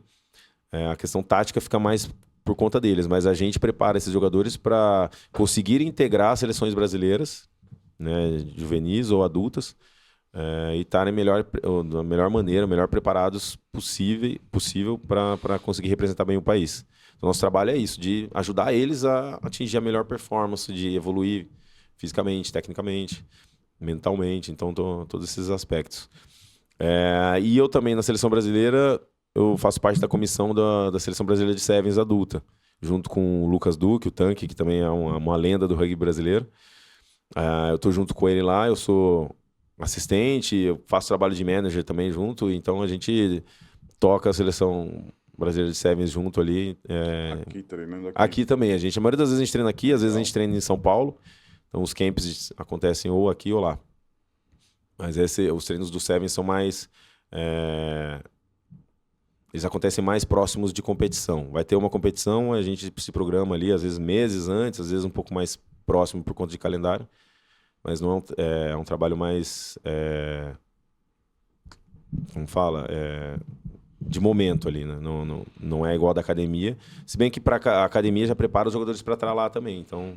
A questão tática fica mais por conta deles, mas a gente prepara esses jogadores para conseguir integrar as seleções brasileiras, né? Juvenis ou adultas, e estarem da melhor maneira, melhor preparados possível para conseguir representar bem o país. Então, nosso trabalho é isso, de ajudar eles a atingir a melhor performance, de evoluir fisicamente, tecnicamente, mentalmente, então todos esses aspectos. E eu também, na seleção brasileira, eu faço parte da comissão da seleção brasileira de Sevens adulta, junto com o Lucas Duque, o Tanque, que também é uma lenda do rugby brasileiro. Eu estou junto com ele lá, eu sou assistente, eu faço trabalho de manager também junto, então a gente toca a seleção brasileira de Sevens junto ali. Aqui, treinando aqui. Aqui também. A maioria das vezes a gente treina aqui, às vezes a gente treina em São Paulo. Então os camps acontecem ou aqui ou lá. Mas os treinos do Sevens são mais... eles acontecem mais próximos de competição. Vai ter uma competição, a gente se programa ali, às vezes meses antes, às vezes um pouco mais próximo por conta de calendário. Mas não é um trabalho mais... como fala? De momento ali, né? Não é igual a da academia. Se bem que a academia já prepara os jogadores para estar lá também. Então,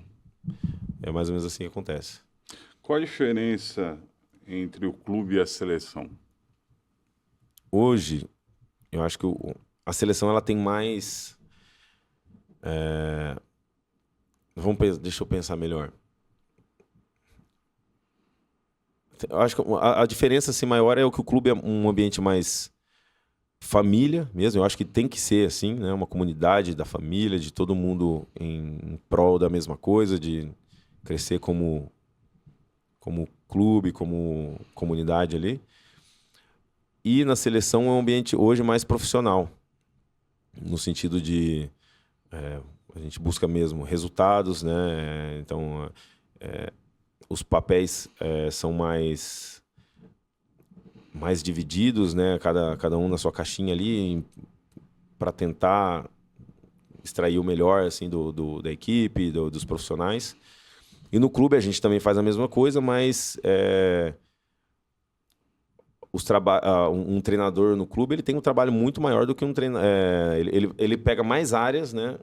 é mais ou menos assim que acontece. Qual a diferença entre o clube e a seleção? Hoje, eu acho que a seleção ela tem mais... deixa eu pensar melhor. Eu acho que a diferença assim, maior é que o clube é um ambiente mais família mesmo. Eu acho que tem que ser assim, né? Uma comunidade da família, de todo mundo em prol da mesma coisa, de crescer como clube, como comunidade ali. E na seleção é um ambiente hoje mais profissional, no sentido de a gente busca mesmo resultados, né? Então os papéis são mais divididos, né? Cada um na sua caixinha ali para tentar extrair o melhor assim da equipe, dos profissionais. E no clube a gente também faz a mesma coisa, mas um treinador no clube ele tem um trabalho muito maior do que um treinador. Ele pega mais áreas, né?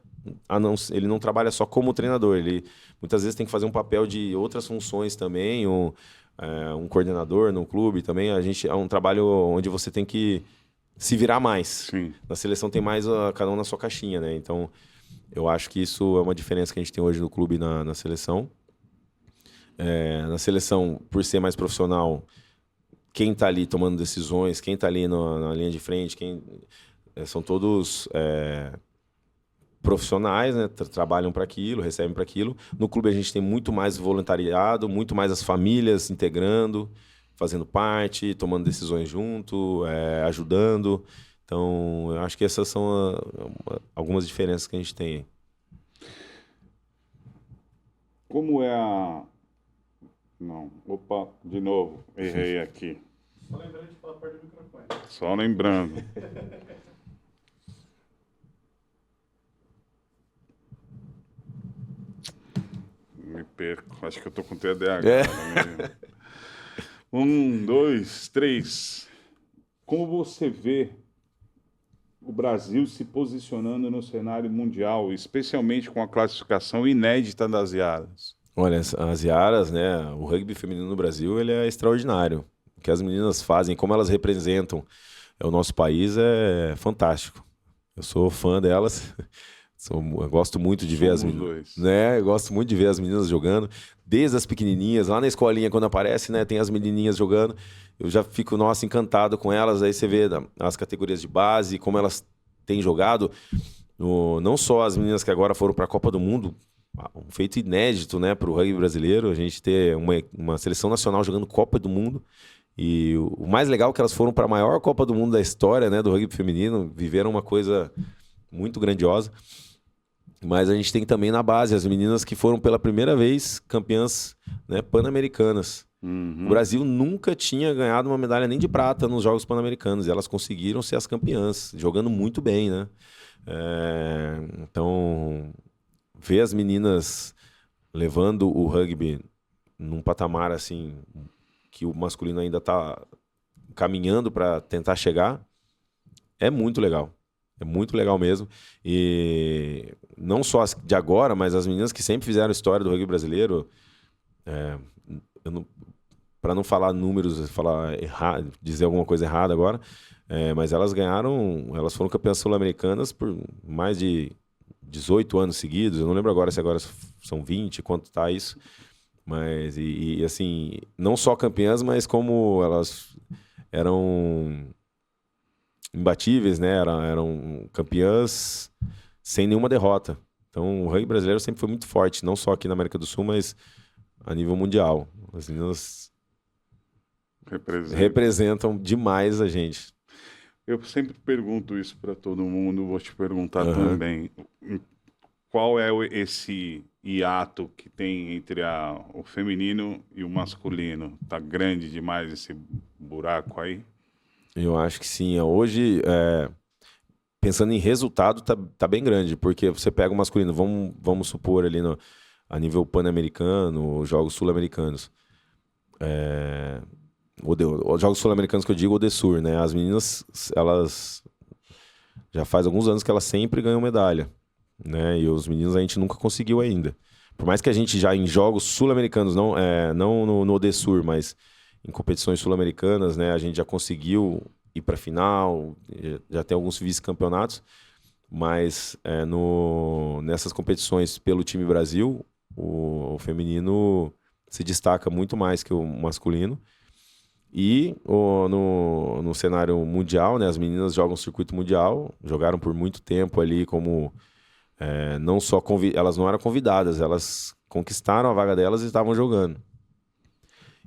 Ele não trabalha só como treinador. Ele muitas vezes tem que fazer um papel de outras funções também. Um coordenador no clube também. É um trabalho onde você tem que se virar mais. Sim. Na seleção tem mais cada um na sua caixinha, né? Então eu acho que isso é uma diferença que a gente tem hoje no clube e na seleção. Na seleção, por ser mais profissional, quem está ali tomando decisões, quem está ali na linha de frente, são todos profissionais, né? Trabalham para aquilo, recebem para aquilo. No clube a gente tem muito mais voluntariado, muito mais as famílias integrando, fazendo parte, tomando decisões junto, ajudando. Então, eu acho que essas são algumas diferenças que a gente tem. Como é a... Não, opa, de novo, errei aqui. Só lembrando de falar perto do microfone. Só lembrando. Me perco, acho que eu tô com TDAH. Né? 1, 2, 3. Como você vê o Brasil se posicionando no cenário mundial, especialmente com a classificação inédita das Iaras? Olha, as Iaras, né? O rugby feminino no Brasil ele é extraordinário. O que as meninas fazem, como elas representam o nosso país é fantástico. Eu sou fã delas. Eu gosto muito de ver as meninas, né? Eu gosto muito de ver as meninas jogando, desde as pequenininhas, lá na escolinha quando aparece, né? Tem as menininhas jogando. Eu já fico, nossa, encantado com elas. Aí você vê as categorias de base, como elas têm jogado. Não só as meninas que agora foram para a Copa do Mundo, um feito inédito, né, para o rugby brasileiro, a gente ter uma seleção nacional jogando Copa do Mundo. E o mais legal é que elas foram para a maior Copa do Mundo da história, né, do rugby feminino, viveram uma coisa muito grandiosa. Mas a gente tem também na base as meninas que foram pela primeira vez campeãs, né, pan-americanas. Uhum. O Brasil nunca tinha ganhado uma medalha nem de prata nos Jogos Pan-Americanos. E elas conseguiram ser as campeãs, jogando muito bem, né? Então, ver as meninas levando o rugby num patamar assim que o masculino ainda está caminhando para tentar chegar é muito legal. É muito legal mesmo. E não só as de agora, mas as meninas que sempre fizeram história do rugby brasileiro. Para não falar números, falar errado, dizer alguma coisa errada agora, mas elas foram campeãs sul-americanas por mais de 18 anos seguidos. Eu não lembro agora se agora são 20, quanto tá isso. Mas, e assim, não só campeãs, mas como elas eram imbatíveis, né? Eram campeãs sem nenhuma derrota. Então, o rugby brasileiro sempre foi muito forte, não só aqui na América do Sul, mas a nível mundial. As meninas representam demais a gente. Eu sempre pergunto isso para todo mundo, vou te perguntar Aham. também. Qual é esse hiato que tem entre o feminino e o masculino? Tá grande demais esse buraco aí? Eu acho que sim. Hoje, pensando em resultado, tá bem grande, porque você pega o masculino, vamos supor ali a nível pan-americano, os Jogos Sul-Americanos. Os Jogos Sul-Americanos que eu digo, o Odessur, né? As meninas, elas já faz alguns anos que elas sempre ganham medalha, né? E os meninos a gente nunca conseguiu ainda. Por mais que a gente já em Jogos Sul-Americanos, não no Odessur, mas em competições sul-americanas, né? A gente já conseguiu ir para final, já tem alguns vice-campeonatos, mas nessas competições pelo time Brasil, o feminino se destaca muito mais que o masculino. E no cenário mundial, né, as meninas jogam circuito mundial, jogaram por muito tempo ali como não só elas não eram convidadas, elas conquistaram a vaga delas e estavam jogando.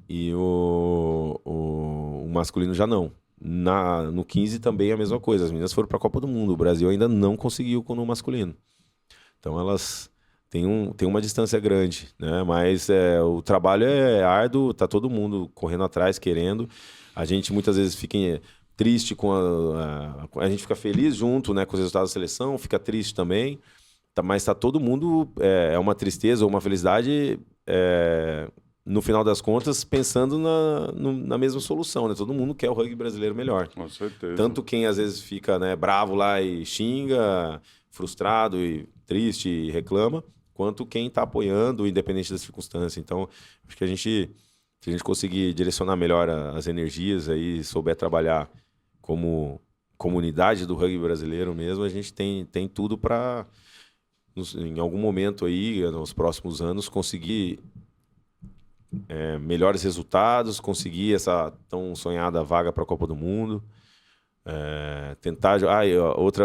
E o masculino já não. No 15 também é a mesma coisa, as meninas foram para a Copa do Mundo, o Brasil ainda não conseguiu com o masculino. Então elas têm uma distância grande, né? Mas o trabalho é árduo, tá todo mundo correndo atrás, querendo. A gente muitas vezes fica triste a gente fica feliz junto, né, com os resultados da seleção, fica triste também. Mas tá todo mundo, é uma tristeza ou uma felicidade, no final das contas, pensando na mesma solução, né? Todo mundo quer o rugby brasileiro melhor. Com certeza. Tanto quem às vezes fica, né, bravo lá e xinga, frustrado e triste e reclama, quanto quem está apoiando, independente das circunstâncias. Então, acho que se a gente conseguir direcionar melhor as energias aí, souber trabalhar como comunidade do rugby brasileiro mesmo, a gente tem tudo para, em algum momento aí, nos próximos anos, conseguir melhores resultados, conseguir essa tão sonhada vaga para a Copa do Mundo. Tentar.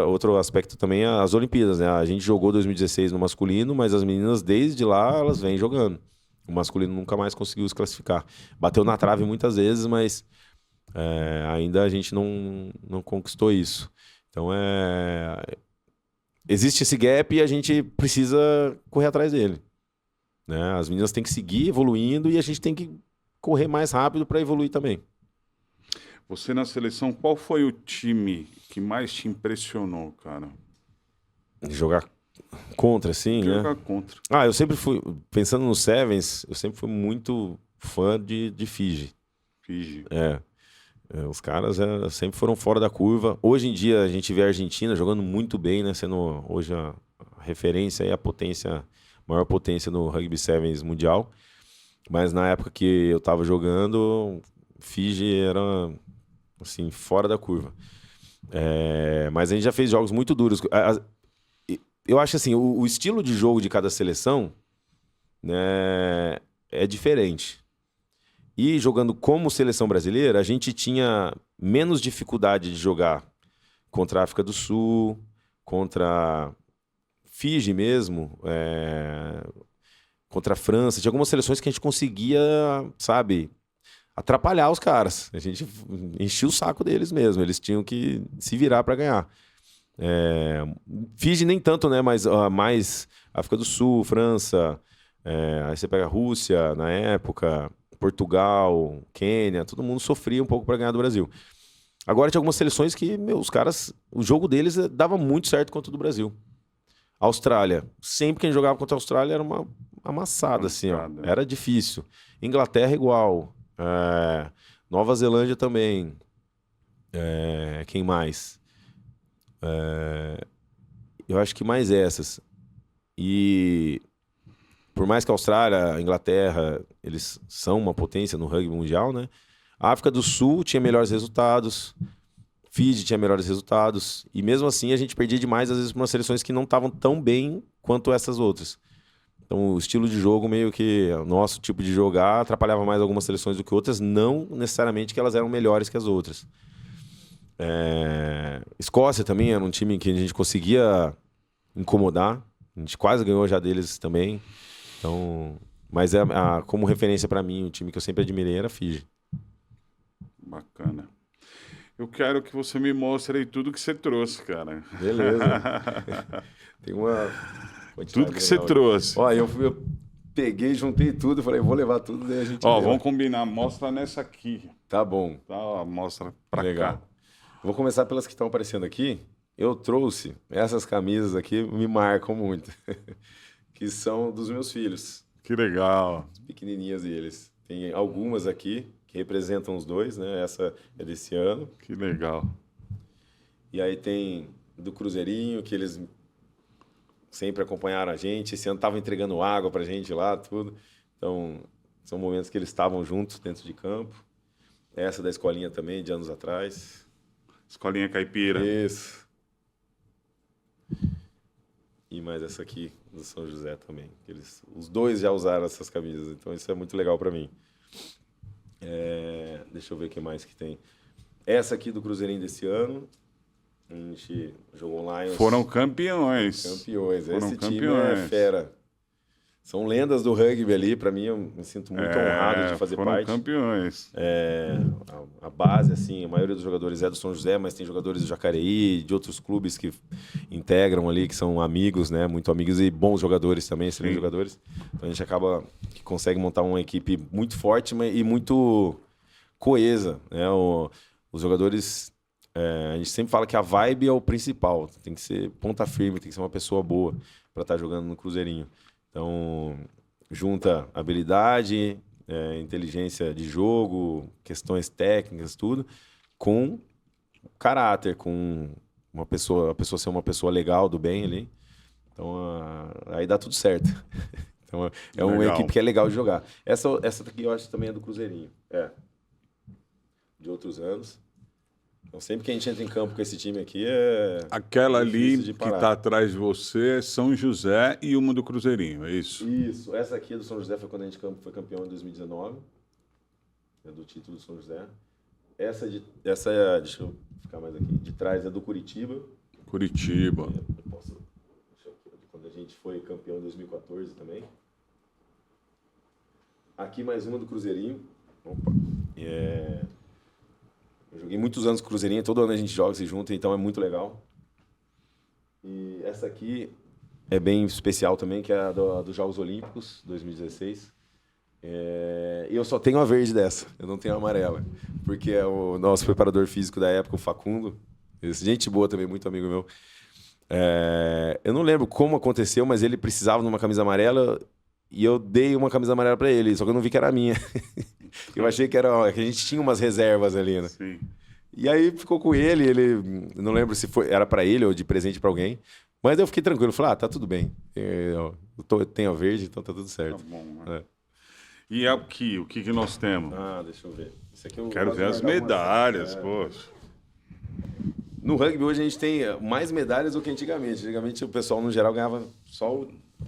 Outro aspecto também é as Olimpíadas, né? A gente jogou 2016 no masculino, mas as meninas desde lá elas vêm jogando. O masculino nunca mais conseguiu se classificar. Bateu na trave muitas vezes, mas ainda a gente não conquistou isso. Então existe esse gap e a gente precisa correr atrás dele, né? As meninas têm que seguir evoluindo e a gente tem que correr mais rápido para evoluir também. Você na seleção, qual foi o time que mais te impressionou, cara? Jogar contra, assim, né? Jogar contra. Eu sempre fui, pensando no Sevens, eu sempre fui muito fã de Fiji. Fiji. Os caras sempre foram fora da curva. Hoje em dia a gente vê a Argentina jogando muito bem, né? Sendo hoje a referência e a maior potência no Rugby Sevens mundial. Mas na época que eu tava jogando, Fiji era, assim, fora da curva. Mas a gente já fez jogos muito duros. Eu acho assim, o estilo de jogo de cada seleção, né, é diferente. E jogando como seleção brasileira, a gente tinha menos dificuldade de jogar contra a África do Sul, contra Fiji mesmo, contra a França. Tinha algumas seleções que a gente conseguia, sabe, atrapalhar os caras. A gente enchia o saco deles mesmo. Eles tinham que se virar para ganhar. Fiji nem tanto, né? Mas mais África do Sul, França, aí você pega a Rússia na época, Portugal, Quênia, todo mundo sofria um pouco para ganhar do Brasil. Agora tinha algumas seleções que, os caras, o jogo deles dava muito certo contra o do Brasil. Austrália, sempre que a gente jogava contra a Austrália era uma amassada, assim, ó. Era difícil. Inglaterra igual. Nova Zelândia também. Quem mais? Eu acho que mais essas. E por mais que a Austrália, a Inglaterra, eles são uma potência no rugby mundial, né? A África do Sul tinha melhores resultados, Fiji tinha melhores resultados, e mesmo assim a gente perdia demais, às vezes, para umas seleções que não estavam tão bem quanto essas outras. Então o estilo de jogo, meio que o nosso tipo de jogar, atrapalhava mais algumas seleções do que outras, não necessariamente que elas eram melhores que as outras. Escócia também era um time que a gente conseguia incomodar, a gente quase ganhou já deles também. Então, mas como referência para mim, o time que eu sempre admirei era Fiji. Bacana. Eu quero que você me mostre aí tudo que você trouxe, cara. Beleza. Tem uma quantidade Tudo que você legal aí. trouxe. Ó, eu peguei, juntei tudo, falei, vou levar tudo, daí a gente Ó, leva. vamos combinar. Mostra nessa aqui. Tá bom. Tá? Ó, mostra pra Legal. cá. Vou começar pelas que estão aparecendo aqui. Eu trouxe essas camisas aqui, me marcam muito. Que são dos meus filhos. Que legal. Pequenininhas eles. Tem algumas aqui que representam os dois, né? Essa é desse ano. Que legal. E aí tem do Cruzeirinho, que eles sempre acompanharam a gente. Esse ano estavam entregando água pra gente lá, tudo. Então, são momentos que eles estavam juntos dentro de campo. Essa da escolinha também, de anos atrás. Escolinha Caipira. Isso. E mais essa aqui, do São José também. Os dois já usaram essas camisas, então isso é muito legal pra mim. Deixa eu ver o que mais que tem. Essa aqui do Cruzeirinho desse ano. A gente jogou online. Foram campeões. Campeões. Foram Esse time campeões. é fera. São lendas do rugby ali. Pra mim, eu me sinto muito honrado de fazer foram parte. campeões. A base, assim, a maioria dos jogadores é do São José, mas tem jogadores do Jacareí, de outros clubes que integram ali, que são amigos, né? Muito amigos e bons jogadores também, excelentes jogadores. Então a gente acaba que consegue montar uma equipe muito forte e muito coesa, né? Os jogadores, a gente sempre fala que a vibe é o principal. Tem que ser ponta firme, tem que ser uma pessoa boa para estar jogando no Cruzeirinho. Então, junta habilidade, inteligência de jogo, questões técnicas, tudo, com caráter, com a pessoa ser uma pessoa legal, do bem ali. Então, aí dá tudo certo. Então, é uma Legal. equipe que é legal de jogar. Essa daqui eu acho também é do Cruzeirinho. De outros anos. Então, sempre que a gente entra em campo com esse time aqui, Aquela ali difícil de que parar. tá atrás de você é São José e uma do Cruzeirinho, é isso? Isso. Essa aqui do São José foi quando a gente foi campeão em 2019. É do título do São José. Essa deixa eu ficar mais aqui. De trás é do Curitiba. Curitiba. Deixa eu ver, quando a gente foi campeão em 2014 também. Aqui mais uma do Cruzeirinho. Opa. Eu joguei muitos anos com o Cruzeirinho, todo ano a gente joga, se junta, então é muito legal. E essa aqui é bem especial também, que é a dos Jogos Olímpicos, 2016. E eu só tenho a verde dessa, eu não tenho a amarela. Porque é o nosso preparador físico da época, o Facundo, gente boa também, muito amigo meu. Eu não lembro como aconteceu, mas ele precisava de uma camisa amarela e eu dei uma camisa amarela para ele, só que eu não vi que era minha. Eu achei que a gente tinha umas reservas ali, né? Sim. E aí ficou com ele, não lembro se era para ele ou de presente para alguém, mas eu fiquei tranquilo, falei, tá tudo bem. Eu tenho a verde, então tá tudo Tá certo. bom, né? E aqui, o que que nós temos? Deixa eu ver. Isso aqui eu Quero gosto ver de as guardar medalhas, algumas- poxa. No rugby hoje a gente tem mais medalhas do que antigamente. Antigamente o pessoal no geral ganhava só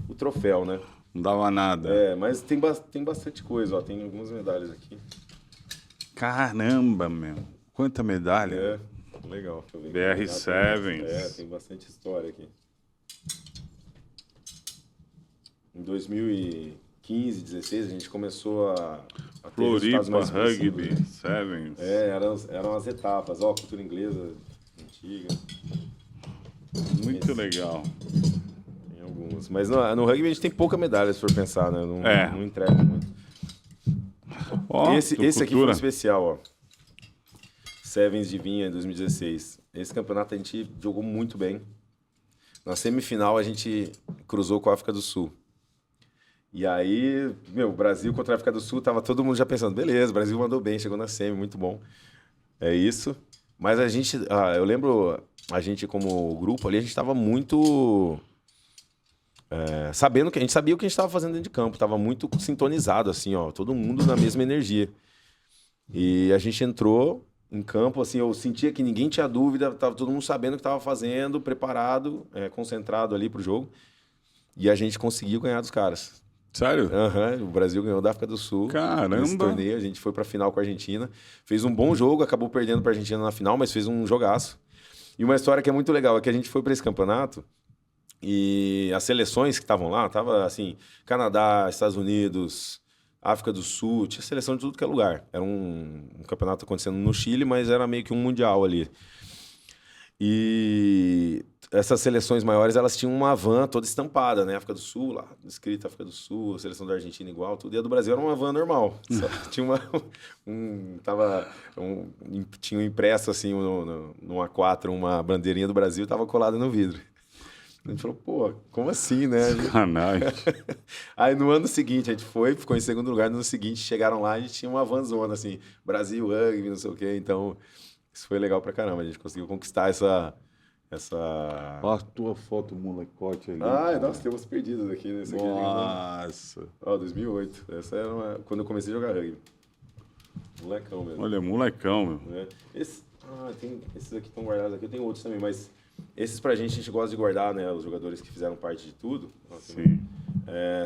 o troféu, né? Não dava nada. Mas tem bastante coisa, ó. Tem algumas medalhas aqui. Caramba, meu. Quanta medalha. Legal. Deixa eu ver aqui. BR Sevens. Tem bastante história aqui. Em 2015, 2016, a gente começou a ter resultados Floripa, mais expressivos, Rugby, né? Sevens. Eram as etapas. Ó, cultura inglesa antiga. Muito legal. Tem algumas. Mas no rugby a gente tem pouca medalha, se for pensar, né? Não entrega muito. Ó, Esse do aqui foi um Cultura. especial, ó. Sevens de Vinha, em 2016. Esse campeonato a gente jogou muito bem. Na semifinal a gente cruzou com a África do Sul. E aí, o Brasil contra a África do Sul, tava todo mundo já pensando, beleza, o Brasil mandou bem, chegou na semi, muito bom. É isso. Mas a gente, eu lembro, a gente como grupo ali, a gente tava muito... sabendo que a gente sabia o que a gente estava fazendo dentro de campo, estava muito sintonizado, assim, ó, todo mundo na mesma energia. E a gente entrou em campo, assim, eu sentia que ninguém tinha dúvida, tava todo mundo sabendo o que estava fazendo, preparado, concentrado ali pro jogo. E a gente conseguiu ganhar dos caras. Sério? O Brasil ganhou da África do Sul. Caramba! Nesse torneio, a gente foi pra final com a Argentina. Fez um bom jogo, acabou perdendo pra Argentina na final, mas fez um jogaço. E uma história que é muito legal é que a gente foi para esse campeonato e as seleções que estavam lá, tava assim, Canadá, Estados Unidos, África do Sul, tinha seleção de tudo que é lugar. Era um campeonato acontecendo no Chile, mas era meio que um mundial ali. E essas seleções maiores, elas tinham uma van toda estampada, né? África do Sul, lá, escrita África do Sul, seleção da Argentina igual, tudo. E a do Brasil era uma van normal. Só tinha tinha um impresso, assim, no A4, uma bandeirinha do Brasil, tava colada no vidro. A gente falou, pô, como assim, né? Sacanagem. Aí no ano seguinte, a gente ficou em segundo lugar. No ano seguinte, chegaram lá e a gente tinha uma vanzona, assim, Brasil, rugby, não sei o quê. Então, isso foi legal pra caramba. A gente conseguiu conquistar essa... Olha a tua foto, molecote ali. Nossa, tem umas perdidas aqui nesse aqui. Nossa. 2008. Essa era quando eu comecei a jogar rugby. Molecão mesmo. Olha, molecão, meu. Né? Esses aqui estão guardados aqui. Eu tenho outros também, mas esses pra gente, a gente gosta de guardar, né? Os jogadores que fizeram parte de tudo. Sim.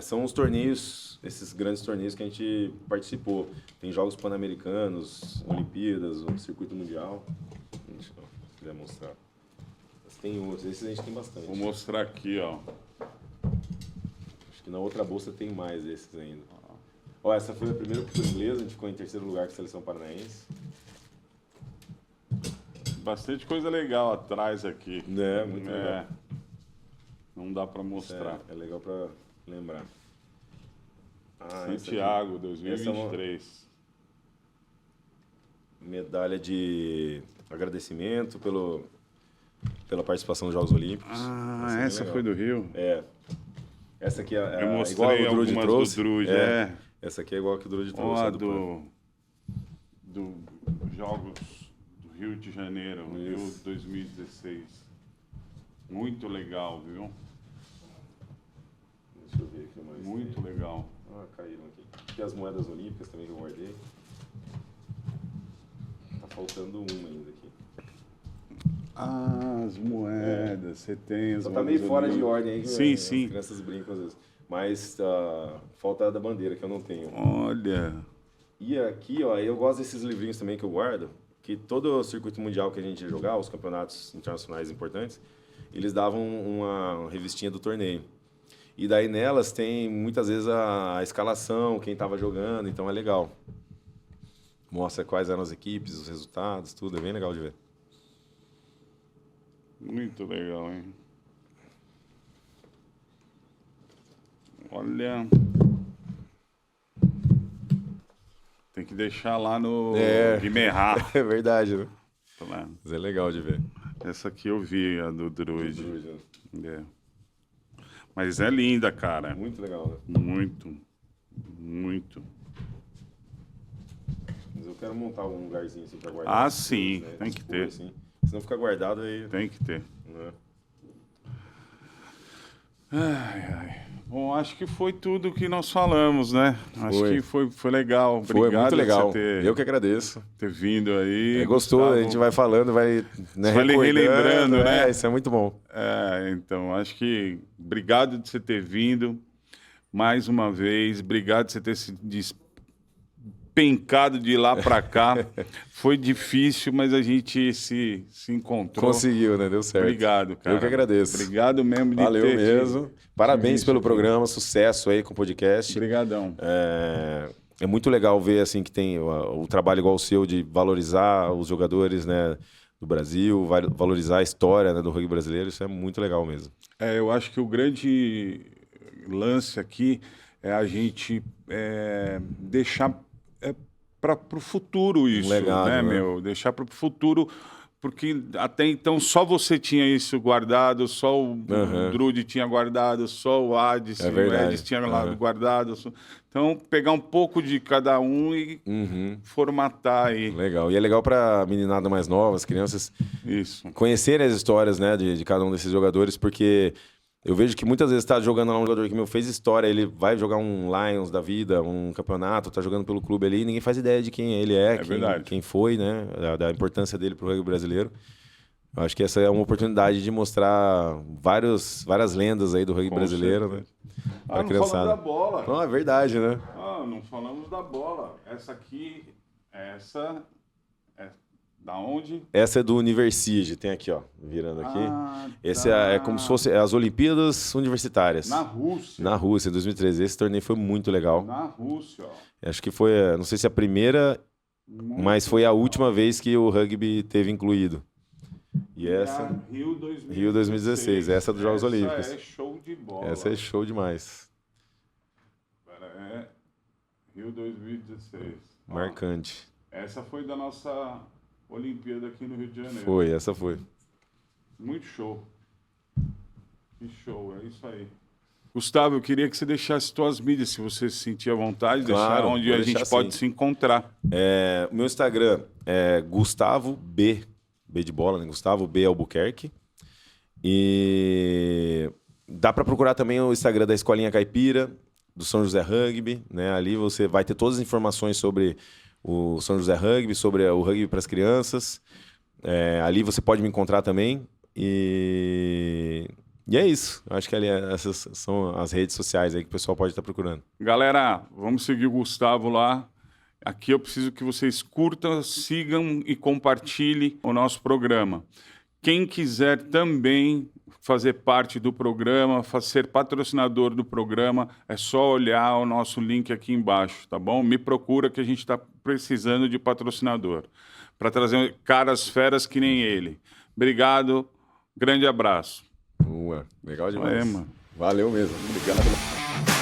São os torneios, esses grandes torneios que a gente participou. Tem Jogos Pan-Americanos, Olimpíadas, o Circuito Mundial. Deixa eu quiser mostrar. Tem outros, esses a gente tem bastante. Vou mostrar aqui, ó. Acho que na outra bolsa tem mais desses ainda. Ó, essa foi a primeira cultura inglesa, a gente ficou em terceiro lugar com a seleção paranaense. Bastante coisa legal atrás aqui. Muito legal. Não dá pra mostrar. É legal pra lembrar. Santiago, 2023. Medalha de agradecimento pela participação nos Jogos Olímpicos. Essa foi do Rio? Essa aqui é Eu mostrei igual o Drude trouxe. Do Drude, Essa aqui é igual a que o Drude trouxe. Ó, do Jogos do Rio de Janeiro, Rio 2016. Muito legal, viu? Deixa eu ver aqui mais. Muito legal. Caíram aqui. Aqui as moedas olímpicas também que eu guardei. Tá faltando uma ainda aqui. As moedas, você tem as Só moedas. tá meio fora de ordem aí. Sim, As crianças brincam às vezes. Mas falta a da bandeira, que eu não tenho. Olha. E aqui, ó, eu gosto desses livrinhos também que eu guardo, que todo o circuito mundial que a gente ia jogar, os campeonatos internacionais importantes, eles davam uma revistinha do torneio. E daí nelas tem muitas vezes a escalação, quem estava jogando, então é legal. Mostra quais eram as equipes, os resultados, tudo, é bem legal de ver. Muito legal, hein? Olha. Tem que deixar lá no Guimerá. É verdade, né? Tá lá. Mas é legal de ver. Essa aqui eu vi, a do Druid. né? Mas é linda, cara. Muito legal, né? Muito. Muito. Mas eu quero montar um lugarzinho assim pra guardar. Sim. Né? Tem que ter. Assim. Se não ficar guardado aí... Tem que ter. Né? Bom, acho que foi tudo que nós falamos, né? Acho que foi legal. Obrigado foi muito legal. Você Eu que agradeço. ter vindo aí. Gostou, Gustavo. a gente vai falando, vai relembrando, né? Isso é muito bom. Então, acho que obrigado de você ter vindo mais uma vez. Obrigado de você ter se despencado de lá para cá. Foi difícil, mas a gente se encontrou. Conseguiu, né? Deu certo. Obrigado, cara. Eu que agradeço. Obrigado mesmo de Valeu ter mesmo. Parabéns pelo programa, sucesso aí com o podcast. Obrigadão. É muito legal ver assim que tem o trabalho igual o seu de valorizar os jogadores, né, do Brasil, valorizar a história, né, do rugby brasileiro. Isso é muito legal mesmo. Eu acho que o grande lance aqui é a gente deixar para o futuro isso, legado, né, meu? Deixar para o futuro, porque até então só você tinha isso guardado, só o Drude tinha guardado, só o Ades, o Edis tinha lá guardado. Então, pegar um pouco de cada um e formatar aí. Legal. E é legal para meninada mais nova, as crianças, conhecerem as histórias, né, de cada um desses jogadores, porque eu vejo que muitas vezes está jogando lá um jogador que fez história, ele vai jogar um Lions da vida, um campeonato, está jogando pelo clube ali, e ninguém faz ideia de quem ele quem foi, né, da importância dele para o rugby brasileiro. Eu acho que essa é uma oportunidade de mostrar várias lendas aí do rugby brasileiro, né? Não falamos da bola. Não, é verdade, né? Não falamos da bola. Essa aqui, Da onde? Essa é do Universige, tem aqui, ó, virando aqui. Esse Tá. é como se fosse as Olimpíadas Universitárias. Na Rússia. Na Rússia, em 2013. Esse torneio foi muito legal. Na Rússia, ó. Acho que foi, não sei se a primeira, mas foi a última vez que o rugby teve incluído. E essa... Rio 2016. Rio 2016, essa dos Jogos Olímpicos. Essa é show de bola. Essa é show demais. É Rio 2016. Ó, Marcante. essa foi da nossa Olimpíada aqui no Rio de Janeiro. Foi, essa foi. Muito show. Que show, é isso aí. Gustavo, eu queria que você deixasse suas mídias, se você se sentir à vontade, Claro, deixar onde vou a gente deixar pode sim. se encontrar. O meu Instagram é Gustavo B. B de bola, né? Gustavo B. Albuquerque. E dá para procurar também o Instagram da Escolinha Caipira, do São José Rugby, né? Ali você vai ter todas as informações sobre o São José Rugby, sobre o rugby para as crianças. Ali você pode me encontrar também. E é isso. Acho que ali essas são as redes sociais aí que o pessoal pode estar procurando. Galera, vamos seguir o Gustavo lá. Aqui eu preciso que vocês curtam, sigam e compartilhem o nosso programa. Quem quiser também fazer parte do programa, ser patrocinador do programa, é só olhar o nosso link aqui embaixo, tá bom? Me procura que a gente está precisando de patrocinador para trazer caras feras que nem ele. Obrigado, grande abraço. Legal demais. Mano. Valeu mesmo. Obrigado.